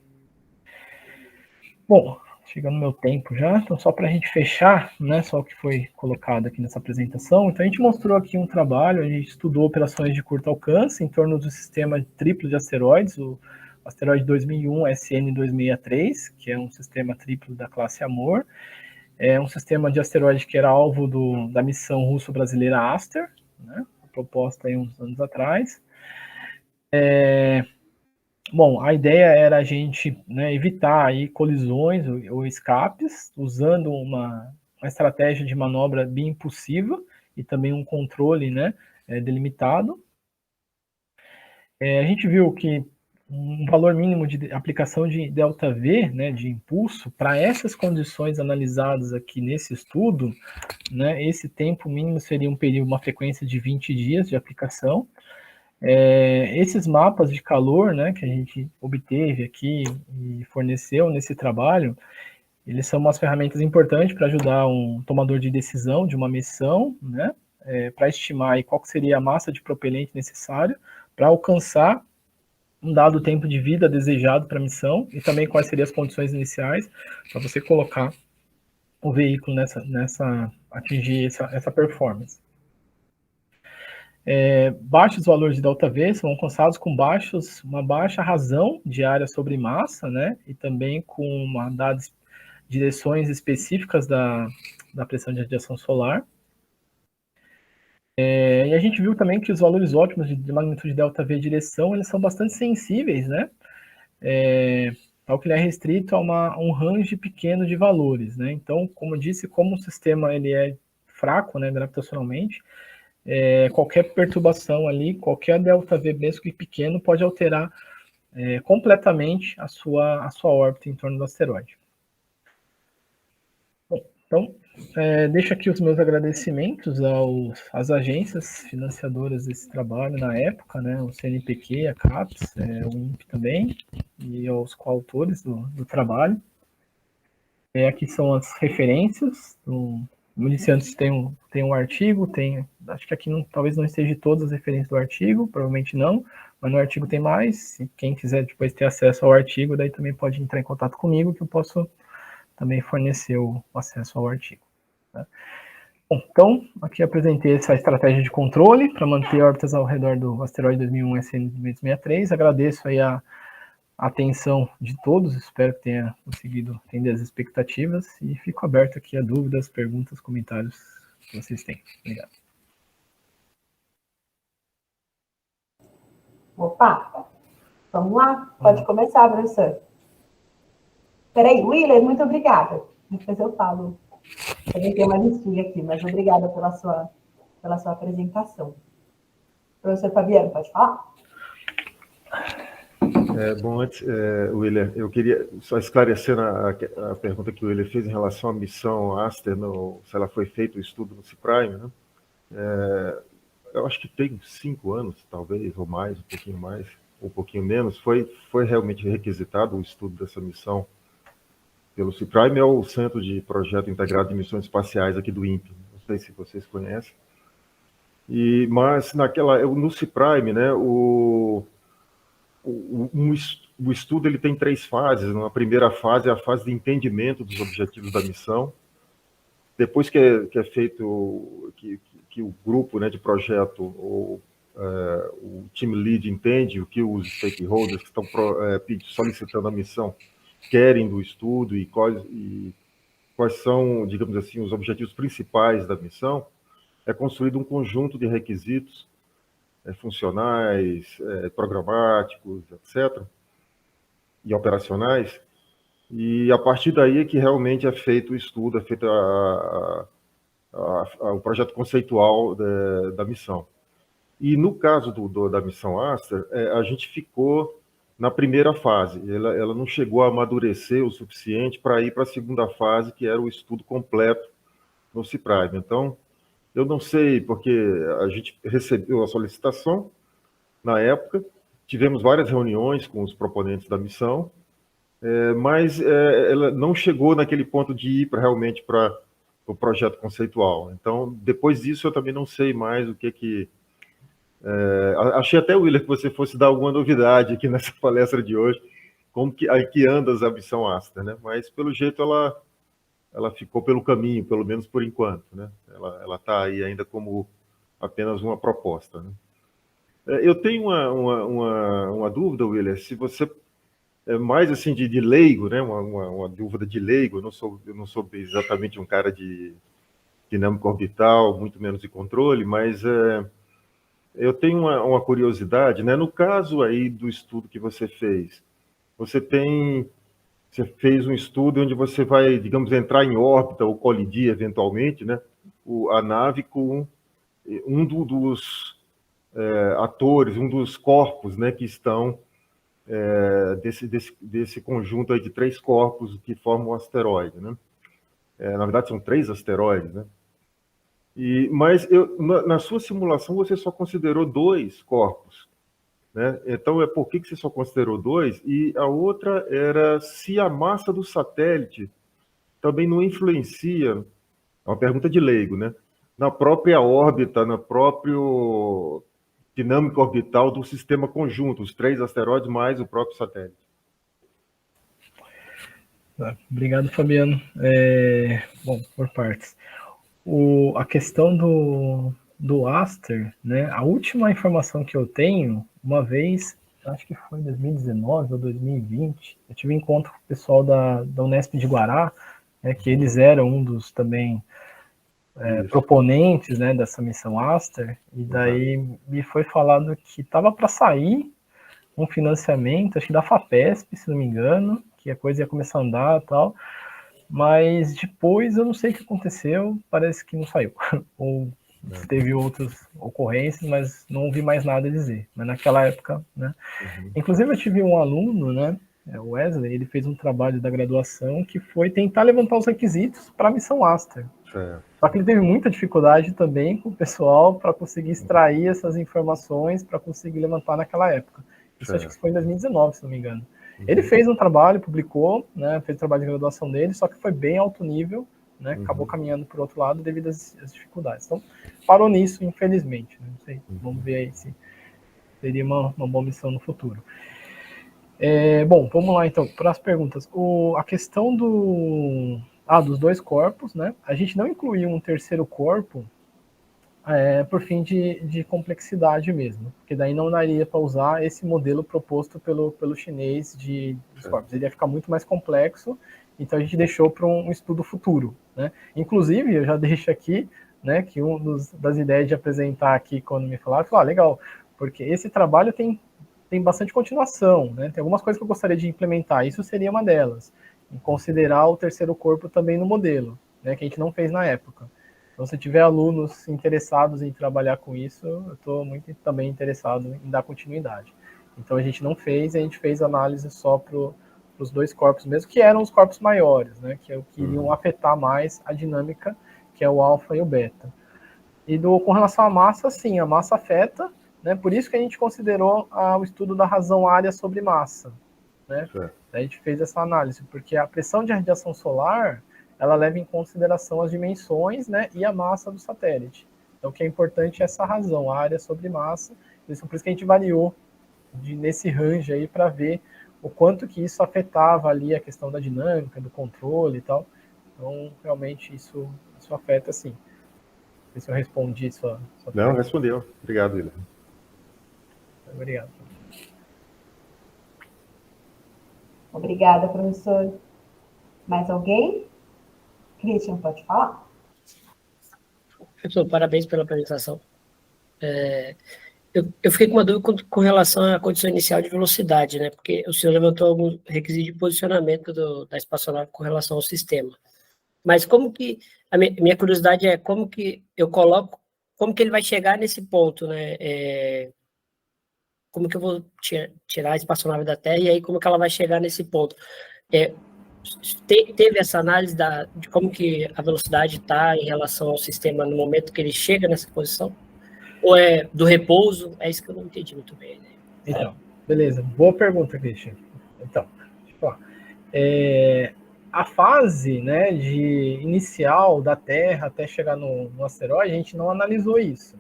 Bom, chegando no meu tempo já, então só para a gente fechar, né, só o que foi colocado aqui nessa apresentação, então a gente mostrou aqui um trabalho, a gente estudou operações de curto alcance em torno do sistema triplo de asteroides, o asteroide 2001 SN263, que é um sistema triplo da classe Amor, é um sistema de asteroide que era alvo da missão russo-brasileira Aster, né, proposta aí uns anos atrás. Bom, a ideia era a gente, né, evitar aí colisões ou escapes, usando uma estratégia de manobra bem impulsiva e também um controle, né, delimitado. A gente viu que um valor mínimo de aplicação de ΔV, né, de impulso, para essas condições analisadas aqui nesse estudo, né, esse tempo mínimo seria um período, uma frequência de 20 dias de aplicação. Esses mapas de calor, né, que a gente obteve aqui e forneceu nesse trabalho, eles são umas ferramentas importantes para ajudar um tomador de decisão de uma missão, né, para estimar aí qual seria a massa de propelente necessária para alcançar um dado tempo de vida desejado para a missão e também quais seriam as condições iniciais para você colocar o veículo atingir essa performance. Baixos valores de ΔV são alcançados com uma baixa razão de área sobre massa, né, e também com dadas direções específicas da pressão de radiação solar. E a gente viu também que os valores ótimos de magnitude ΔV e direção, eles são bastante sensíveis, né, ao que ele é restrito a um range pequeno de valores, né. Então, como eu disse, como o sistema ele é fraco, né, gravitacionalmente, qualquer perturbação ali, qualquer ΔV mesmo que pequeno, pode alterar completamente a sua órbita em torno do asteroide. Bom, então, deixo aqui os meus agradecimentos às agências financiadoras desse trabalho na época, né, o CNPq, a CAPES, o INPE também, e aos coautores do trabalho. Aqui são as referências. O Iniciantes tem um artigo, acho que aqui talvez não esteja todas as referências do artigo, provavelmente não, mas no artigo tem mais. E quem quiser depois ter acesso ao artigo, daí também pode entrar em contato comigo, que eu posso também fornecer o acesso ao artigo. Tá? Bom, então, aqui apresentei essa estratégia de controle para manter órbitas ao redor do asteroide 2001 SN263. Agradeço aí a atenção de todos, espero que tenha conseguido atender as expectativas e fico aberto aqui a dúvidas, perguntas, comentários que vocês têm. Obrigado. Opa, vamos lá, pode começar, professor. Peraí, Willer, muito obrigada. Depois eu falo. Eu tenho uma listinha aqui, mas obrigada pela sua apresentação. Professor Fabiano, pode falar? Bom, antes, Willer, eu queria só esclarecer a pergunta que o Willer fez em relação à missão Aster, se ela foi feito o estudo no CIPRIME, né? Eu acho que tem 5 anos, talvez, ou mais, um pouquinho mais, ou um pouquinho menos, foi realmente requisitado o estudo dessa missão pelo CIPRIME, é o Centro de Projeto Integrado de Missões Espaciais aqui do INPE, não sei se vocês conhecem. Mas no CIPRIME, né, o estudo ele tem 3 fases. A primeira fase é a fase de entendimento dos objetivos da missão. Depois que é feito, que o grupo, né, de projeto, o team lead entende o que os stakeholders que estão solicitando a missão querem do estudo e quais são, digamos assim, os objetivos principais da missão, é construído um conjunto de requisitos funcionais, programáticos, etc., e operacionais, e a partir daí é que realmente é feito o estudo, é feito o projeto conceitual da missão. E no caso da missão Aster, a gente ficou na primeira fase, ela não chegou a amadurecer o suficiente para ir para a segunda fase, que era o estudo completo no CIPRIME. Então, eu não sei, porque a gente recebeu a solicitação na época, tivemos várias reuniões com os proponentes da missão, mas ela não chegou naquele ponto de ir realmente para o projeto conceitual. Então, depois disso, eu também não sei mais o que... achei até, Willer, que você fosse dar alguma novidade aqui nessa palestra de hoje, como que anda a missão Aster, né? Mas, pelo jeito, ela ficou pelo caminho, pelo menos por enquanto, né? Ela está aí ainda como apenas uma proposta, né? Eu tenho uma dúvida, Willer, se você mais assim de leigo, né? Uma dúvida de leigo. Eu não sou exatamente um cara de dinâmica orbital, muito menos de controle, mas eu tenho uma curiosidade, né? No caso aí do estudo que você fez, você fez um estudo onde você vai, digamos, entrar em órbita ou colidir eventualmente, né? A nave com dos atores, um dos corpos, né? Que estão desse conjunto aí de 3 corpos que formam um asteroide, né? Na verdade, são 3 asteroides, né? Mas na sua simulação você só considerou 2 corpos, né? Então, por que você só considerou 2? E a outra era se a massa do satélite também não influencia, é uma pergunta de leigo, né? Na própria órbita, na própria dinâmica orbital do sistema conjunto, os 3 asteroides mais o próprio satélite. Obrigado, Fabiano. Bom, por partes. A questão do Aster, né? A última informação que eu tenho, uma vez, acho que foi em 2019 ou 2020, eu tive um encontro com o pessoal da Unesp de Guará, né, que eles eram um dos também proponentes, né, dessa missão Aster, e daí me foi falado que estava para sair um financiamento, acho que da FAPESP, se não me engano, que a coisa ia começar a andar e tal, mas depois eu não sei o que aconteceu, parece que não saiu, ou teve outras ocorrências, mas não ouvi mais nada dizer, mas naquela época, né. Inclusive eu tive um aluno, né, o Wesley, ele fez um trabalho da graduação que foi tentar levantar os requisitos para a missão Aster. Só que ele teve muita dificuldade também com o pessoal para conseguir extrair essas informações para conseguir levantar naquela época. Isso acho que foi em 2019, se não me engano. Ele fez um trabalho, publicou, né, fez o trabalho de graduação dele, só que foi bem alto nível, né, acabou caminhando por outro lado devido às dificuldades. Então, parou nisso, infelizmente. Né, não sei, vamos ver aí se seria uma boa missão no futuro. Bom, vamos lá então, para as perguntas. A questão dos 2 corpos, né? A gente não incluiu um terceiro corpo por fim de complexidade mesmo, porque daí não daria para usar esse modelo proposto pelo chinês dos corpos. Ele ia ficar muito mais complexo, então a gente deixou para um estudo futuro, né? Inclusive, eu já deixo aqui, né, que das ideias de apresentar aqui, quando me falaram, eu falei, legal, porque esse trabalho tem bastante continuação, né? Tem algumas coisas que eu gostaria de implementar, isso seria uma delas, em considerar o terceiro corpo também no modelo, né, que a gente não fez na época. Então, se tiver alunos interessados em trabalhar com isso, eu estou muito também interessado em dar continuidade. Então, a gente não fez, a gente fez análise só para os 2 corpos mesmo, que eram os corpos maiores, né, que iriam afetar mais a dinâmica, que é o alfa e o beta. E com relação à massa, sim, a massa afeta, né, por isso que a gente considerou o estudo da razão área sobre massa, né? A gente fez essa análise, porque a pressão de radiação solar, ela leva em consideração as dimensões, né, e a massa do satélite. Então, o que é importante é essa razão, a área sobre massa. Por isso que a gente variou nesse range aí para ver o quanto que isso afetava ali a questão da dinâmica, do controle e tal. Então, realmente, isso afeta, sim. Não sei se eu respondi sua pergunta. Não, respondeu. Obrigado, Willer. Obrigado. Obrigada, professor. Mais alguém? Christian, pode falar? Professor, parabéns pela apresentação. Eu fiquei com uma dúvida com relação à condição inicial de velocidade, né? Porque o senhor levantou alguns requisitos de posicionamento da espaçonave com relação ao sistema. Mas como que... A minha curiosidade é como que eu coloco... Como que ele vai chegar nesse ponto, né? Como que eu vou tirar a espaçonave da Terra e aí como que ela vai chegar nesse ponto? Teve essa análise de como que a velocidade está em relação ao sistema no momento que ele chega nessa posição? Ou é do repouso? É isso que eu não entendi muito bem. Né? Então, beleza. Boa pergunta, Christian. Então, deixa eu falar. A fase, né, inicial da Terra até chegar no asteroide, a gente não analisou isso.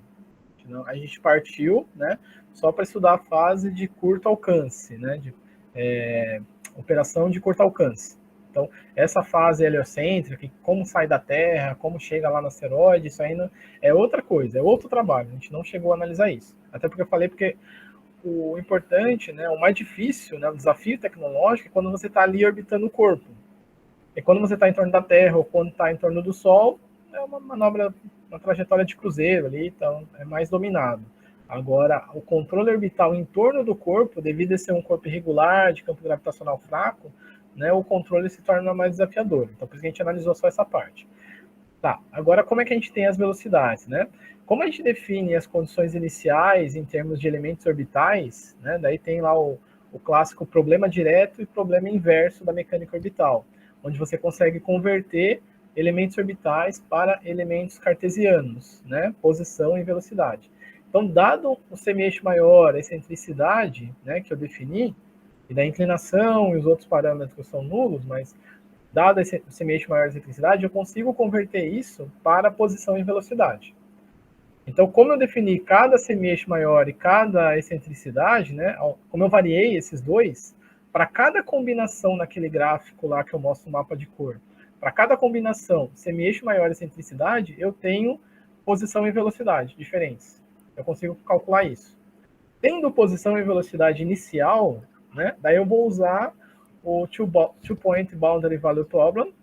A gente partiu, né, só para estudar a fase de curto alcance, né, de operação de curto alcance. Então, essa fase heliocêntrica, como sai da Terra, como chega lá no asteroide, isso ainda é outra coisa, é outro trabalho. A gente não chegou a analisar isso. Até porque eu falei, porque o importante, né, o mais difícil, né, o desafio tecnológico é quando você está ali orbitando o corpo. E quando você está em torno da Terra ou quando está em torno do Sol, é uma manobra, uma trajetória de cruzeiro ali, então é mais dominado. Agora, o controle orbital em torno do corpo, devido a ser um corpo irregular, de campo gravitacional fraco, né, o controle se torna mais desafiador. Então, por isso que a gente analisou só essa parte. Tá, agora como é que a gente tem as velocidades, né? Como a gente define as condições iniciais em termos de elementos orbitais, né? Daí tem lá o clássico problema direto e problema inverso da mecânica orbital, onde você consegue converter elementos orbitais para elementos cartesianos, né? Posição e velocidade. Então, dado o semi-eixo maior, a excentricidade, né, que eu defini, e da inclinação e os outros parâmetros são nulos, mas dado esse semi-eixo maior de excentricidade, eu consigo converter isso para posição e velocidade. Então, como eu defini cada semi-eixo maior e cada excentricidade, né, como eu variei esses dois, para cada combinação naquele gráfico lá que eu mostro o mapa de cor, para cada combinação semi-eixo maior e excentricidade, eu tenho posição e velocidade diferentes. Eu consigo calcular isso. Tendo posição e velocidade inicial, né, daí eu vou usar o two-point boundary value problem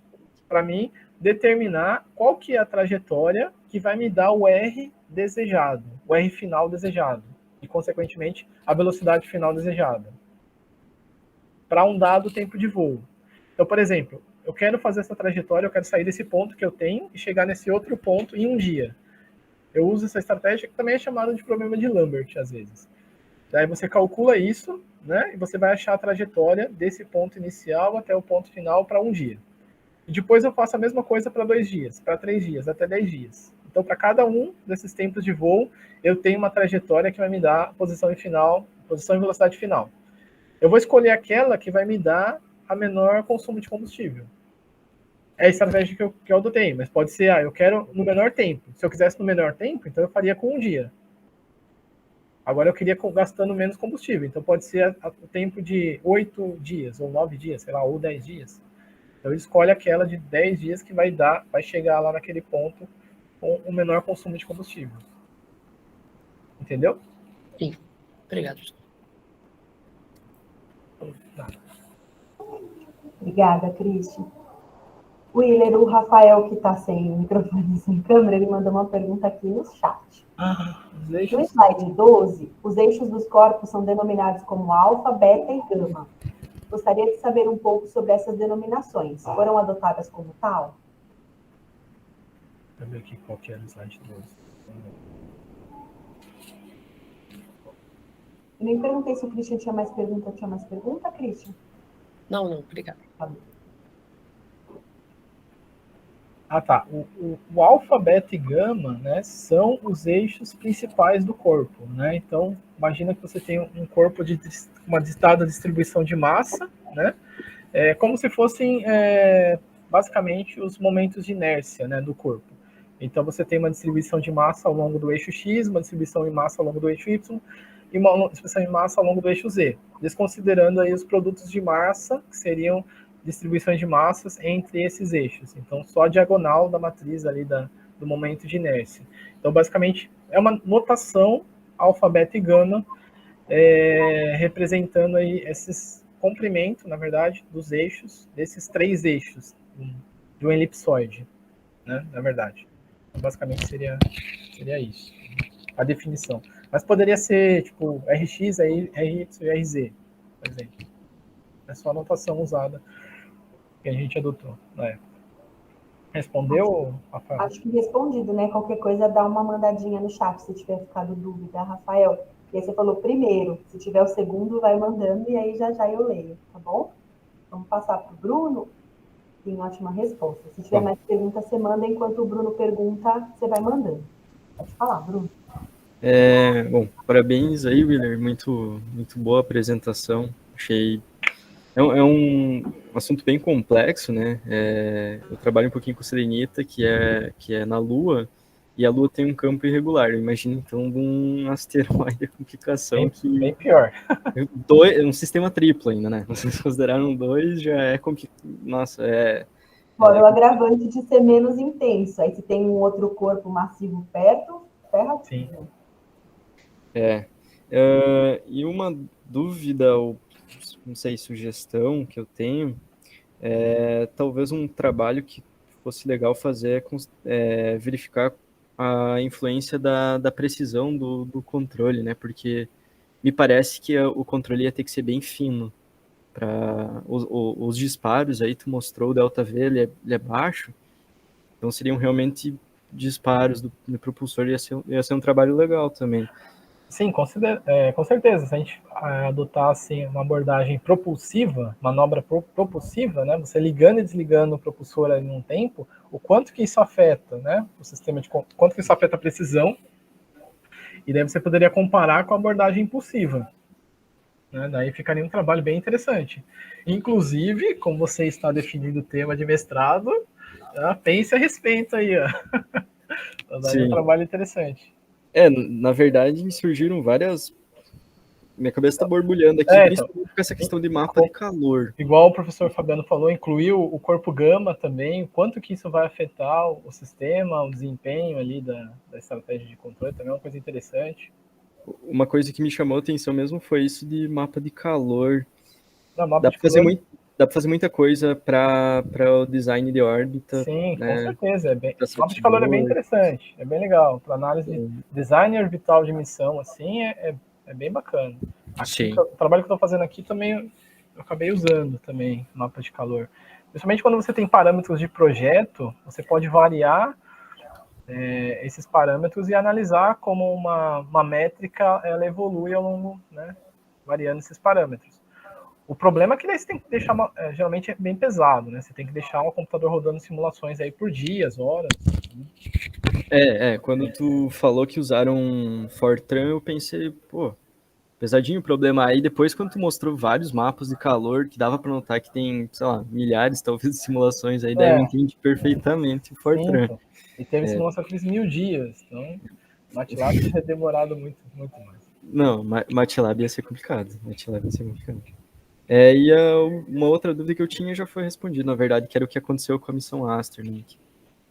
para mim determinar qual que é a trajetória que vai me dar o R desejado, o R final desejado, e, consequentemente, a velocidade final desejada, para um dado tempo de voo. Então, por exemplo, eu quero fazer essa trajetória, eu quero sair desse ponto que eu tenho e chegar nesse outro ponto em um dia. Eu uso essa estratégia que também é chamada de problema de Lambert, às vezes. Daí você calcula isso, né, e você vai achar a trajetória desse ponto inicial até o ponto final para um dia. E depois eu faço a mesma coisa para 2 dias, para 3 dias, até 10 dias. Então, para cada um desses tempos de voo, eu tenho uma trajetória que vai me dar posição e velocidade final. Eu vou escolher aquela que vai me dar a menor consumo de combustível. É a estratégia que eu adotei, mas pode ser, eu quero no menor tempo. Se eu quisesse no menor tempo, então eu faria com um dia. Agora eu queria gastando menos combustível, então pode ser o tempo de 8 dias, ou 9 dias, sei lá, ou 10 dias. Então ele escolhe aquela de 10 dias que vai chegar lá naquele ponto com o menor consumo de combustível. Entendeu? Sim. Obrigado. Obrigada, Cristian. Willer, o Rafael, que está sem microfone e sem câmera, ele mandou uma pergunta aqui no chat. No slide 12, os eixos dos corpos são denominados como alfa, beta e gama. Gostaria de saber um pouco sobre essas denominações. Foram adotadas como tal? Deixa eu ver aqui qual que era o slide 12. Eu nem perguntei se o Christian tinha mais pergunta. Tinha mais pergunta, Christian? Não, obrigado. Tá. O alfa, beta e gama, né, são os eixos principais do corpo, né? Então, imagina que você tem um corpo de uma dada distribuição de massa, né? Como se fossem basicamente os momentos de inércia, né, do corpo. Então, você tem uma distribuição de massa ao longo do eixo X, uma distribuição de massa ao longo do eixo Y e uma distribuição de massa ao longo do eixo Z, desconsiderando aí os produtos de massa, que seriam distribuições de massas entre esses eixos. Então, só a diagonal da matriz ali do momento de inércia. Então, basicamente, é uma notação alfa, beta e gama, representando aí esses comprimentos, na verdade, dos eixos, desses 3 eixos de um elipsoide, né, na verdade. Então, basicamente, seria isso, a definição. Mas poderia ser, tipo, RX, RY e RZ, por exemplo. É só a notação usada que a gente adotou na época. Respondeu, Rafael? Acho que respondido, né? Qualquer coisa, dá uma mandadinha no chat, se tiver ficado dúvida, Rafael. E aí você falou primeiro, se tiver o segundo, vai mandando, e aí já eu leio, tá bom? Vamos passar para o Bruno. Tem ótima resposta. Se tiver mais perguntas, você manda, enquanto o Bruno pergunta, você vai mandando. Pode falar, Bruno. Bom, parabéns aí, Willer, muito boa a apresentação. Achei É um assunto bem complexo, né? Eu trabalho um pouquinho com selenita, que é na Lua, e a Lua tem um campo irregular. Imagina, então, de um asteroide, a complicação bem pior. Um sistema triplo ainda, né? Vocês consideraram 2, já é complicado. Nossa, Fora o agravante de ser menos intenso. Aí se tem um outro corpo massivo perto, ferra tudo. E uma dúvida, ou não sei, sugestão que eu tenho, talvez um trabalho que fosse legal fazer é verificar a influência da precisão do controle, né? Porque me parece que o controle ia ter que ser bem fino. Para os disparos, aí tu mostrou o delta V, ele é baixo, então seriam realmente disparos do propulsor, ia ser um trabalho legal também. Sim, com certeza. Se a gente adotar assim, uma abordagem propulsiva, manobra propulsiva, né, você ligando e desligando o propulsor ali num tempo, o quanto que isso afeta, né, o sistema quanto que isso afeta a precisão, e daí você poderia comparar com a abordagem impulsiva. Né, daí ficaria um trabalho bem interessante. Inclusive, como você está definindo o tema de mestrado, pense a respeito aí. Ó. Então, daí é um trabalho interessante. Na verdade, surgiram várias... Minha cabeça está borbulhando aqui, principalmente com essa questão de mapa de calor. Igual o professor Fabiano falou, incluiu o corpo gama também, o quanto que isso vai afetar o sistema, o desempenho ali da estratégia de controle, também é uma coisa interessante. Uma coisa que me chamou a atenção mesmo foi isso de mapa de calor. Não, dá para fazer muita coisa para o design de órbita. Sim, né? Com certeza. O mapa de calor é bem interessante, é bem legal. Para análise de design orbital de missão, assim, é bem bacana. Aqui, o trabalho que eu estou fazendo aqui também, eu acabei usando também mapa de calor. Principalmente quando você tem parâmetros de projeto, você pode variar esses parâmetros e analisar como uma métrica ela evolui ao longo, né, variando esses parâmetros. O problema é que daí você tem que deixar, geralmente é bem pesado, né? Você tem que deixar o computador rodando simulações aí por dias, horas. Quando tu falou que usaram Fortran, eu pensei, pô, pesadinho o problema. Aí depois, quando tu mostrou vários mapas de calor, que dava para notar que tem, sei lá, milhares, talvez, de simulações, aí daí eu entendi perfeitamente o Fortran. Sim, e teve simulação que fez 1000 dias, então MATLAB teria demorado muito, muito mais. Não, MATLAB ia ser complicado. E uma outra dúvida que eu tinha já foi respondida, na verdade, que era o que aconteceu com a missão Aster, né?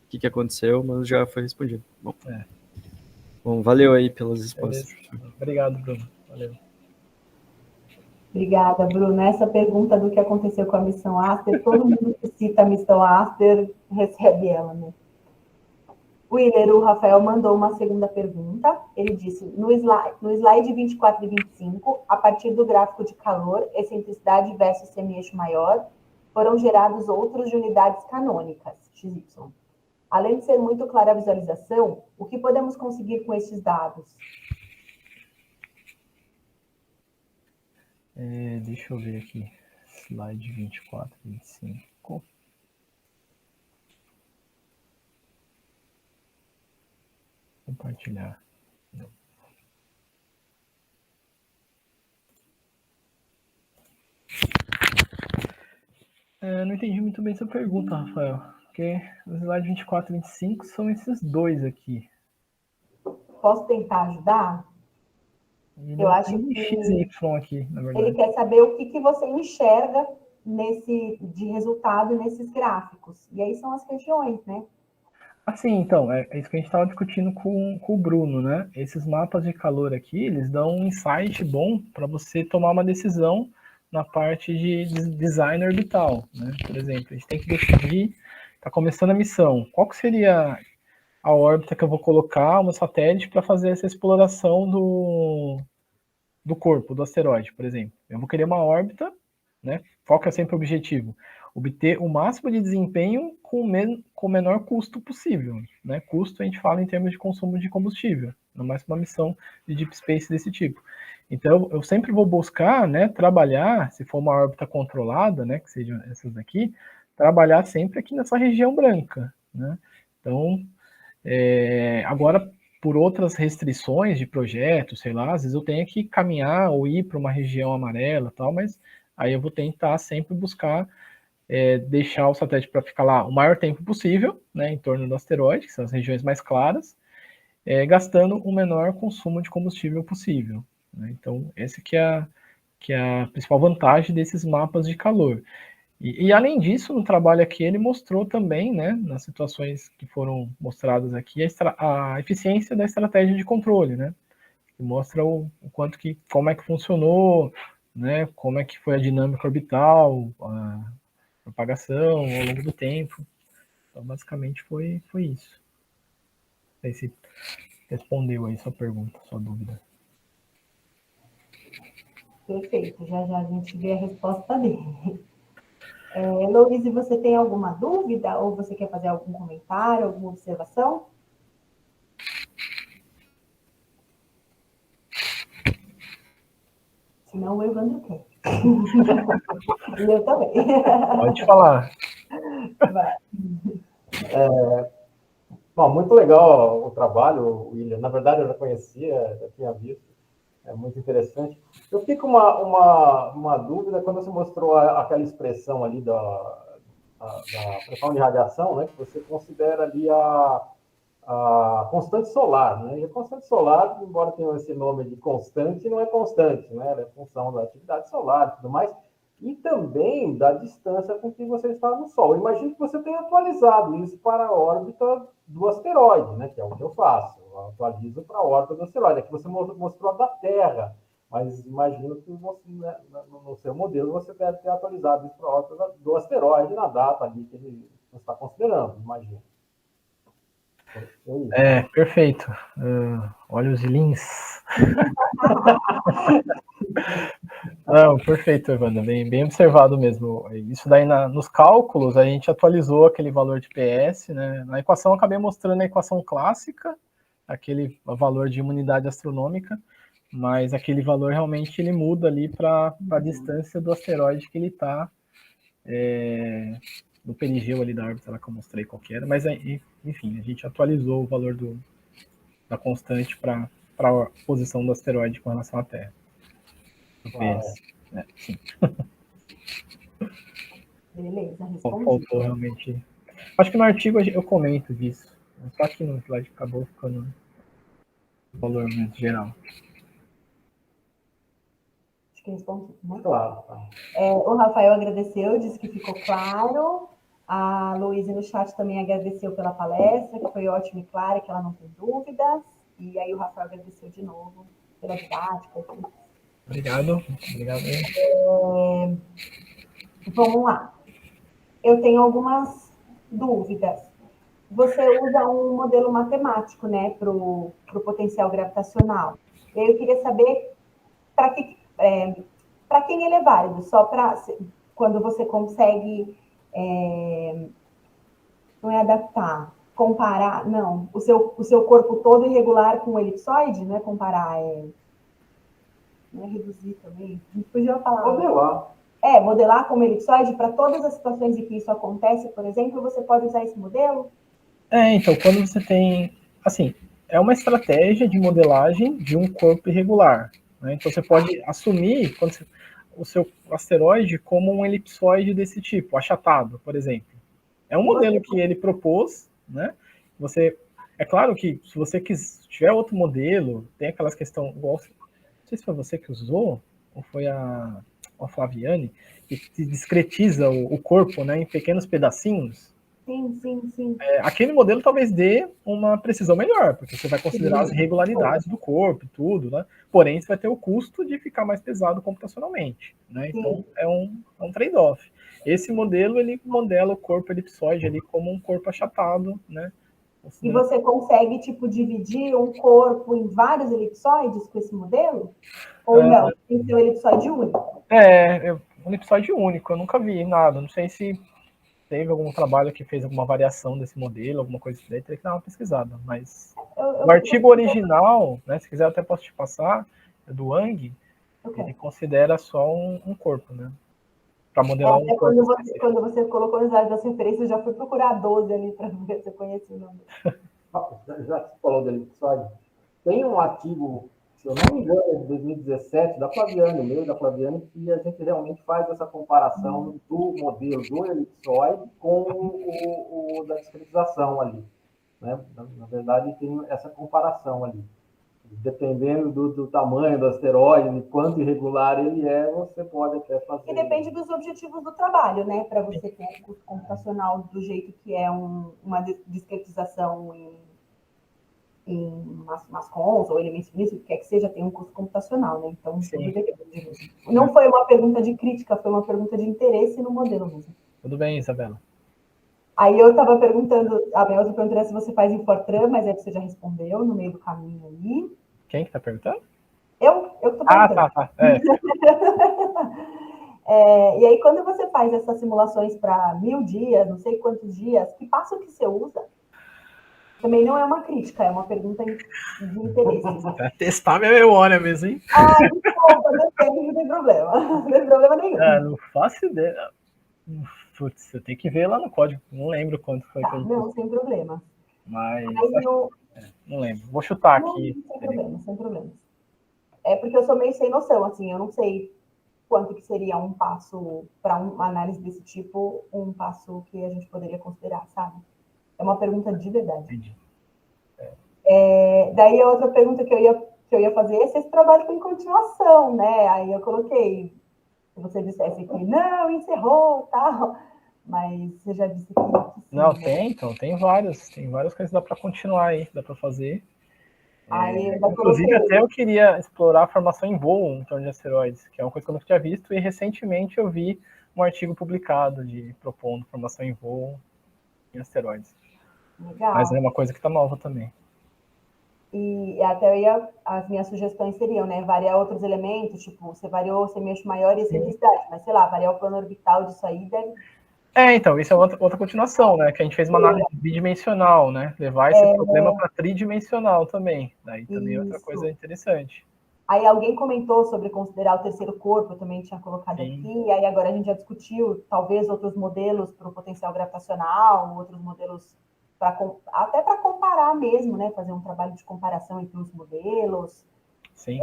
O que aconteceu, mas já foi respondido. Bom, valeu aí pelas respostas. Obrigado, Bruno. Valeu. Obrigada, Bruno. Essa pergunta do que aconteceu com a missão Aster, todo mundo que cita a missão Aster recebe ela, né? O Rafael mandou uma segunda pergunta. Ele disse, no slide 24 e 25, a partir do gráfico de calor, excentricidade versus semi-eixo maior, foram gerados outros de unidades canônicas, XY. Além de ser muito clara a visualização, o que podemos conseguir com estes dados? Deixa eu ver aqui. Slide 24 e 25. Compartilhar. Não entendi muito bem essa pergunta, Rafael. Porque os slides 24 e 25 são esses dois aqui. Posso tentar ajudar? Eu acho que XY aqui, na verdade. Ele quer saber o que você enxerga de resultado nesses gráficos. E aí são as regiões, né? Assim, então, é isso que a gente estava discutindo com o Bruno, né? Esses mapas de calor aqui, eles dão um insight bom para você tomar uma decisão na parte de design orbital, né? Por exemplo, a gente tem que decidir, está começando a missão, qual que seria a órbita que eu vou colocar, um satélite, para fazer essa exploração do corpo, do asteroide, por exemplo. Eu vou querer uma órbita, né? Qual que é sempre o objetivo? Obter o máximo de desempenho com o menor custo possível, né? Custo a gente fala em termos de consumo de combustível, não mais uma missão de deep space desse tipo. Então, eu sempre vou buscar, né, trabalhar, se for uma órbita controlada, né, que sejam essas daqui, trabalhar sempre aqui nessa região branca, né? Então, agora, por outras restrições de projeto, sei lá, às vezes eu tenho que caminhar ou ir para uma região amarela, tal, mas aí eu vou tentar sempre buscar deixar o satélite para ficar lá o maior tempo possível, né, em torno do asteroide, que são as regiões mais claras, gastando o menor consumo de combustível possível, né? Então, essa que é a principal vantagem desses mapas de calor. E além disso, no trabalho aqui, ele mostrou também, né, nas situações que foram mostradas aqui, a eficiência da estratégia de controle, né? Que mostra o quanto como é que funcionou, né, como é que foi a dinâmica orbital, a propagação ao longo do tempo. Então, basicamente, foi isso. Não sei se respondeu aí sua pergunta, sua dúvida. Perfeito, já já a gente vê a resposta dele. Louise, você tem alguma dúvida ou você quer fazer algum comentário, alguma observação? Senão o Evandro quer. E eu também. Pode falar. Vai. Bom, muito legal o trabalho, William. Na verdade, eu já conhecia, já tinha visto. É muito interessante. Eu fico com uma dúvida quando você mostrou aquela expressão ali da pressão de radiação, né? Que você considera ali a constante solar, né? E a constante solar, embora tenha esse nome de constante, não é constante, né? Ela é função da atividade solar e tudo mais, e também da distância com que você está no Sol. Eu imagino que você tenha atualizado isso para a órbita do asteroide, né? Que é o que eu faço. Eu atualizo para a órbita do asteroide. Aqui você mostrou a da Terra, mas imagino que você, né, no seu modelo você deve ter atualizado isso para a órbita do asteroide na data ali que ele está considerando, imagino. Perfeito. Olha os lins. Não, perfeito, Evandro. Bem observado mesmo. Isso daí nos cálculos, a gente atualizou aquele valor de PS, né? Na equação, eu acabei mostrando a equação clássica, aquele valor de imunidade astronômica, mas aquele valor realmente ele muda ali para a distância do asteroide que ele está, no perigeu ali da órbita lá que eu mostrei qual que era, mas enfim, a gente atualizou o valor da constante para a posição do asteroide com relação à Terra. Sim. Beleza, respondi. Faltou realmente. Acho que no artigo eu comento disso. Só que no slide acabou ficando o valor muito geral. Acho que respondi, né? Claro. O Rafael agradeceu, disse que ficou claro. A Luísa no chat também agradeceu pela palestra, que foi ótima e clara, que ela não tem dúvidas. E aí o Rafael agradeceu de novo pela didática. Obrigado. Vamos lá. Eu tenho algumas dúvidas. Você usa um modelo matemático, né, para o potencial gravitacional. Eu queria saber para quem ele é válido, só para quando você consegue não é adaptar, comparar, não, o seu corpo todo irregular com o elipsoide, não é comparar, não é reduzir também, a gente podia falar. Modelar. Modelar como elipsoide para todas as situações em que isso acontece, por exemplo, você pode usar esse modelo? Então, quando você tem, assim, é uma estratégia de modelagem de um corpo irregular, né? Então, você pode assumir o seu asteroide como um elipsoide desse tipo, achatado, por exemplo. É um modelo que ele propôs, né? É claro que se você tiver outro modelo, tem aquelas questões, igual, não sei se foi você que usou, ou foi a Flaviane, que discretiza o corpo, né, em pequenos pedacinhos. Sim. Aquele modelo talvez dê uma precisão melhor, porque você vai considerar as irregularidades do corpo e tudo, né? Porém, você vai ter o custo de ficar mais pesado computacionalmente, né? Então, é um trade-off. Esse modelo, ele modela o corpo elipsoide ali como um corpo achatado, né? E você consegue, dividir um corpo em vários elipsoides com esse modelo? Ou não? Tem que ser um elipsoide único? Um elipsoide único. Eu nunca vi nada. Não sei se teve algum trabalho que fez alguma variação desse modelo, alguma coisa assim, teria que dar uma pesquisada. Mas o artigo original, né, se quiser até posso te passar, é do Wang, ele considera só um corpo, né? Para modelar um corpo. Quando você colocou no slide das referências, eu já fui procurar 12 ali para ver se eu conhecia o nome. Já que você falou do elipsoide, tem um artigo se eu não me engano, é de 2017, da Flaviane, meio da Flaviane, que a gente realmente faz essa comparação do modelo do elipsoide com o da discretização ali. Né? Na verdade, tem essa comparação ali. Dependendo do tamanho do asteroide, de quanto irregular ele é, você pode até fazer... E depende dos objetivos do trabalho, né? Para você ter um custo computacional do jeito que é uma discretização em mascons ou elementos finitos, o que quer que seja, tem um custo computacional, né? Então, tudo depende mesmo. Não foi uma pergunta de crítica, foi uma pergunta de interesse no modelo mesmo. Tudo bem, Isabela. Aí eu estava perguntando, a minha outra pergunta era se você faz em Fortran, mas aí você já respondeu no meio do caminho aí. Quem que está perguntando? Eu estou Ah, perguntando. tá. E aí, quando você faz essas simulações para 1000 dias, não sei quantos dias, que passo que você usa? Também não é uma crítica, é uma pergunta de interesse. Vai testar minha memória mesmo, hein? Desculpa, não tem problema. Não tem problema nenhum. Não faço ideia. Putz, eu tenho que ver lá no código. Não lembro quanto foi que eu... Não, sem problema. Mas não lembro. Vou chutar aqui. Sem problema. É porque eu sou meio sem noção, assim, eu não sei quanto que seria um passo para uma análise desse tipo, um passo que a gente poderia considerar, sabe? É uma pergunta de verdade. Entendi. Daí a outra pergunta que eu ia fazer é se esse trabalho tem continuação, né? Aí eu coloquei, se você dissesse que não, encerrou, tal, mas você já disse que sim. Não, tem várias coisas que dá para continuar aí, dá para fazer. Inclusive, até eu queria explorar a formação em voo em torno de asteroides, que é uma coisa que eu nunca tinha visto, e recentemente eu vi um artigo publicado propondo formação em voo em asteroides. Legal. Mas é uma coisa que está nova também. E até as minhas sugestões seriam, né, variar outros elementos, tipo, você variou o semi-eixo maior e excentricidade, mas sei lá, variar o plano orbital disso aí deve... Então, isso é outra continuação, né, que a gente fez uma análise bidimensional, né, levar esse problema para tridimensional também, daí também é outra coisa interessante. Aí alguém comentou sobre considerar o terceiro corpo, eu também tinha colocado aqui, e aí agora a gente já discutiu, talvez, outros modelos para o potencial gravitacional, outros modelos até para comparar mesmo, né? Fazer um trabalho de comparação entre os modelos. Sim.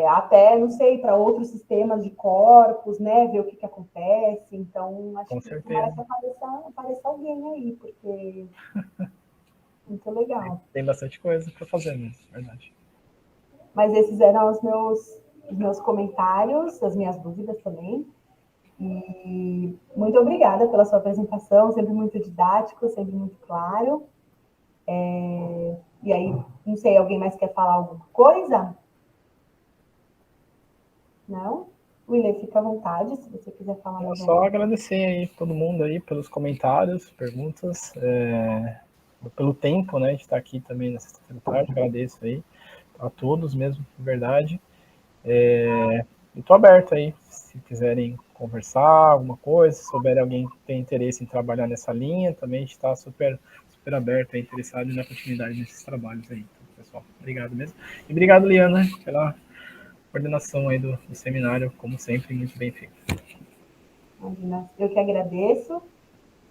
Até, não sei, para outros sistemas de corpos, né? Ver o que acontece. Então, acho que merece aparecer alguém aí, porque muito legal. Tem bastante coisa para fazer mesmo, verdade. Mas esses eram os meus comentários, as minhas dúvidas também. E muito obrigada pela sua apresentação, sempre muito didático, sempre muito claro. E aí, não sei, alguém mais quer falar alguma coisa? Não? William, fica à vontade, se você quiser falar mais. Só agradecer aí todo mundo aí pelos comentários, perguntas, pelo tempo, né, de estar aqui também nessa sexta-feira. Agradeço aí a todos mesmo, de verdade. Estou aberto aí, se quiserem conversar, alguma coisa, se souber alguém que tem interesse em trabalhar nessa linha, também está super aberto e interessado na continuidade desses trabalhos aí. Então, pessoal, obrigado mesmo. E obrigado, Liana, pela coordenação aí do seminário, como sempre, muito bem feito. Imagina, eu que agradeço.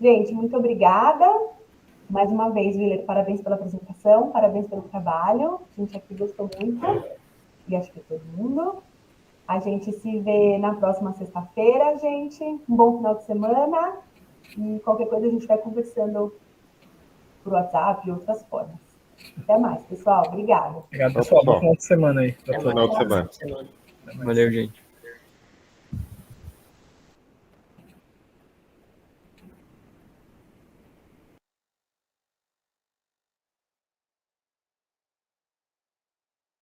Gente, muito obrigada. Mais uma vez, Willer, parabéns pela apresentação, parabéns pelo trabalho. A gente aqui gostou muito, e acho que todo mundo. A gente se vê na próxima sexta-feira, gente. Um bom final de semana. E qualquer coisa a gente vai conversando por WhatsApp e outras formas. Até mais, pessoal. Obrigada. Obrigado, pessoal. Bom final de semana aí. Bom final de semana. Valeu, gente.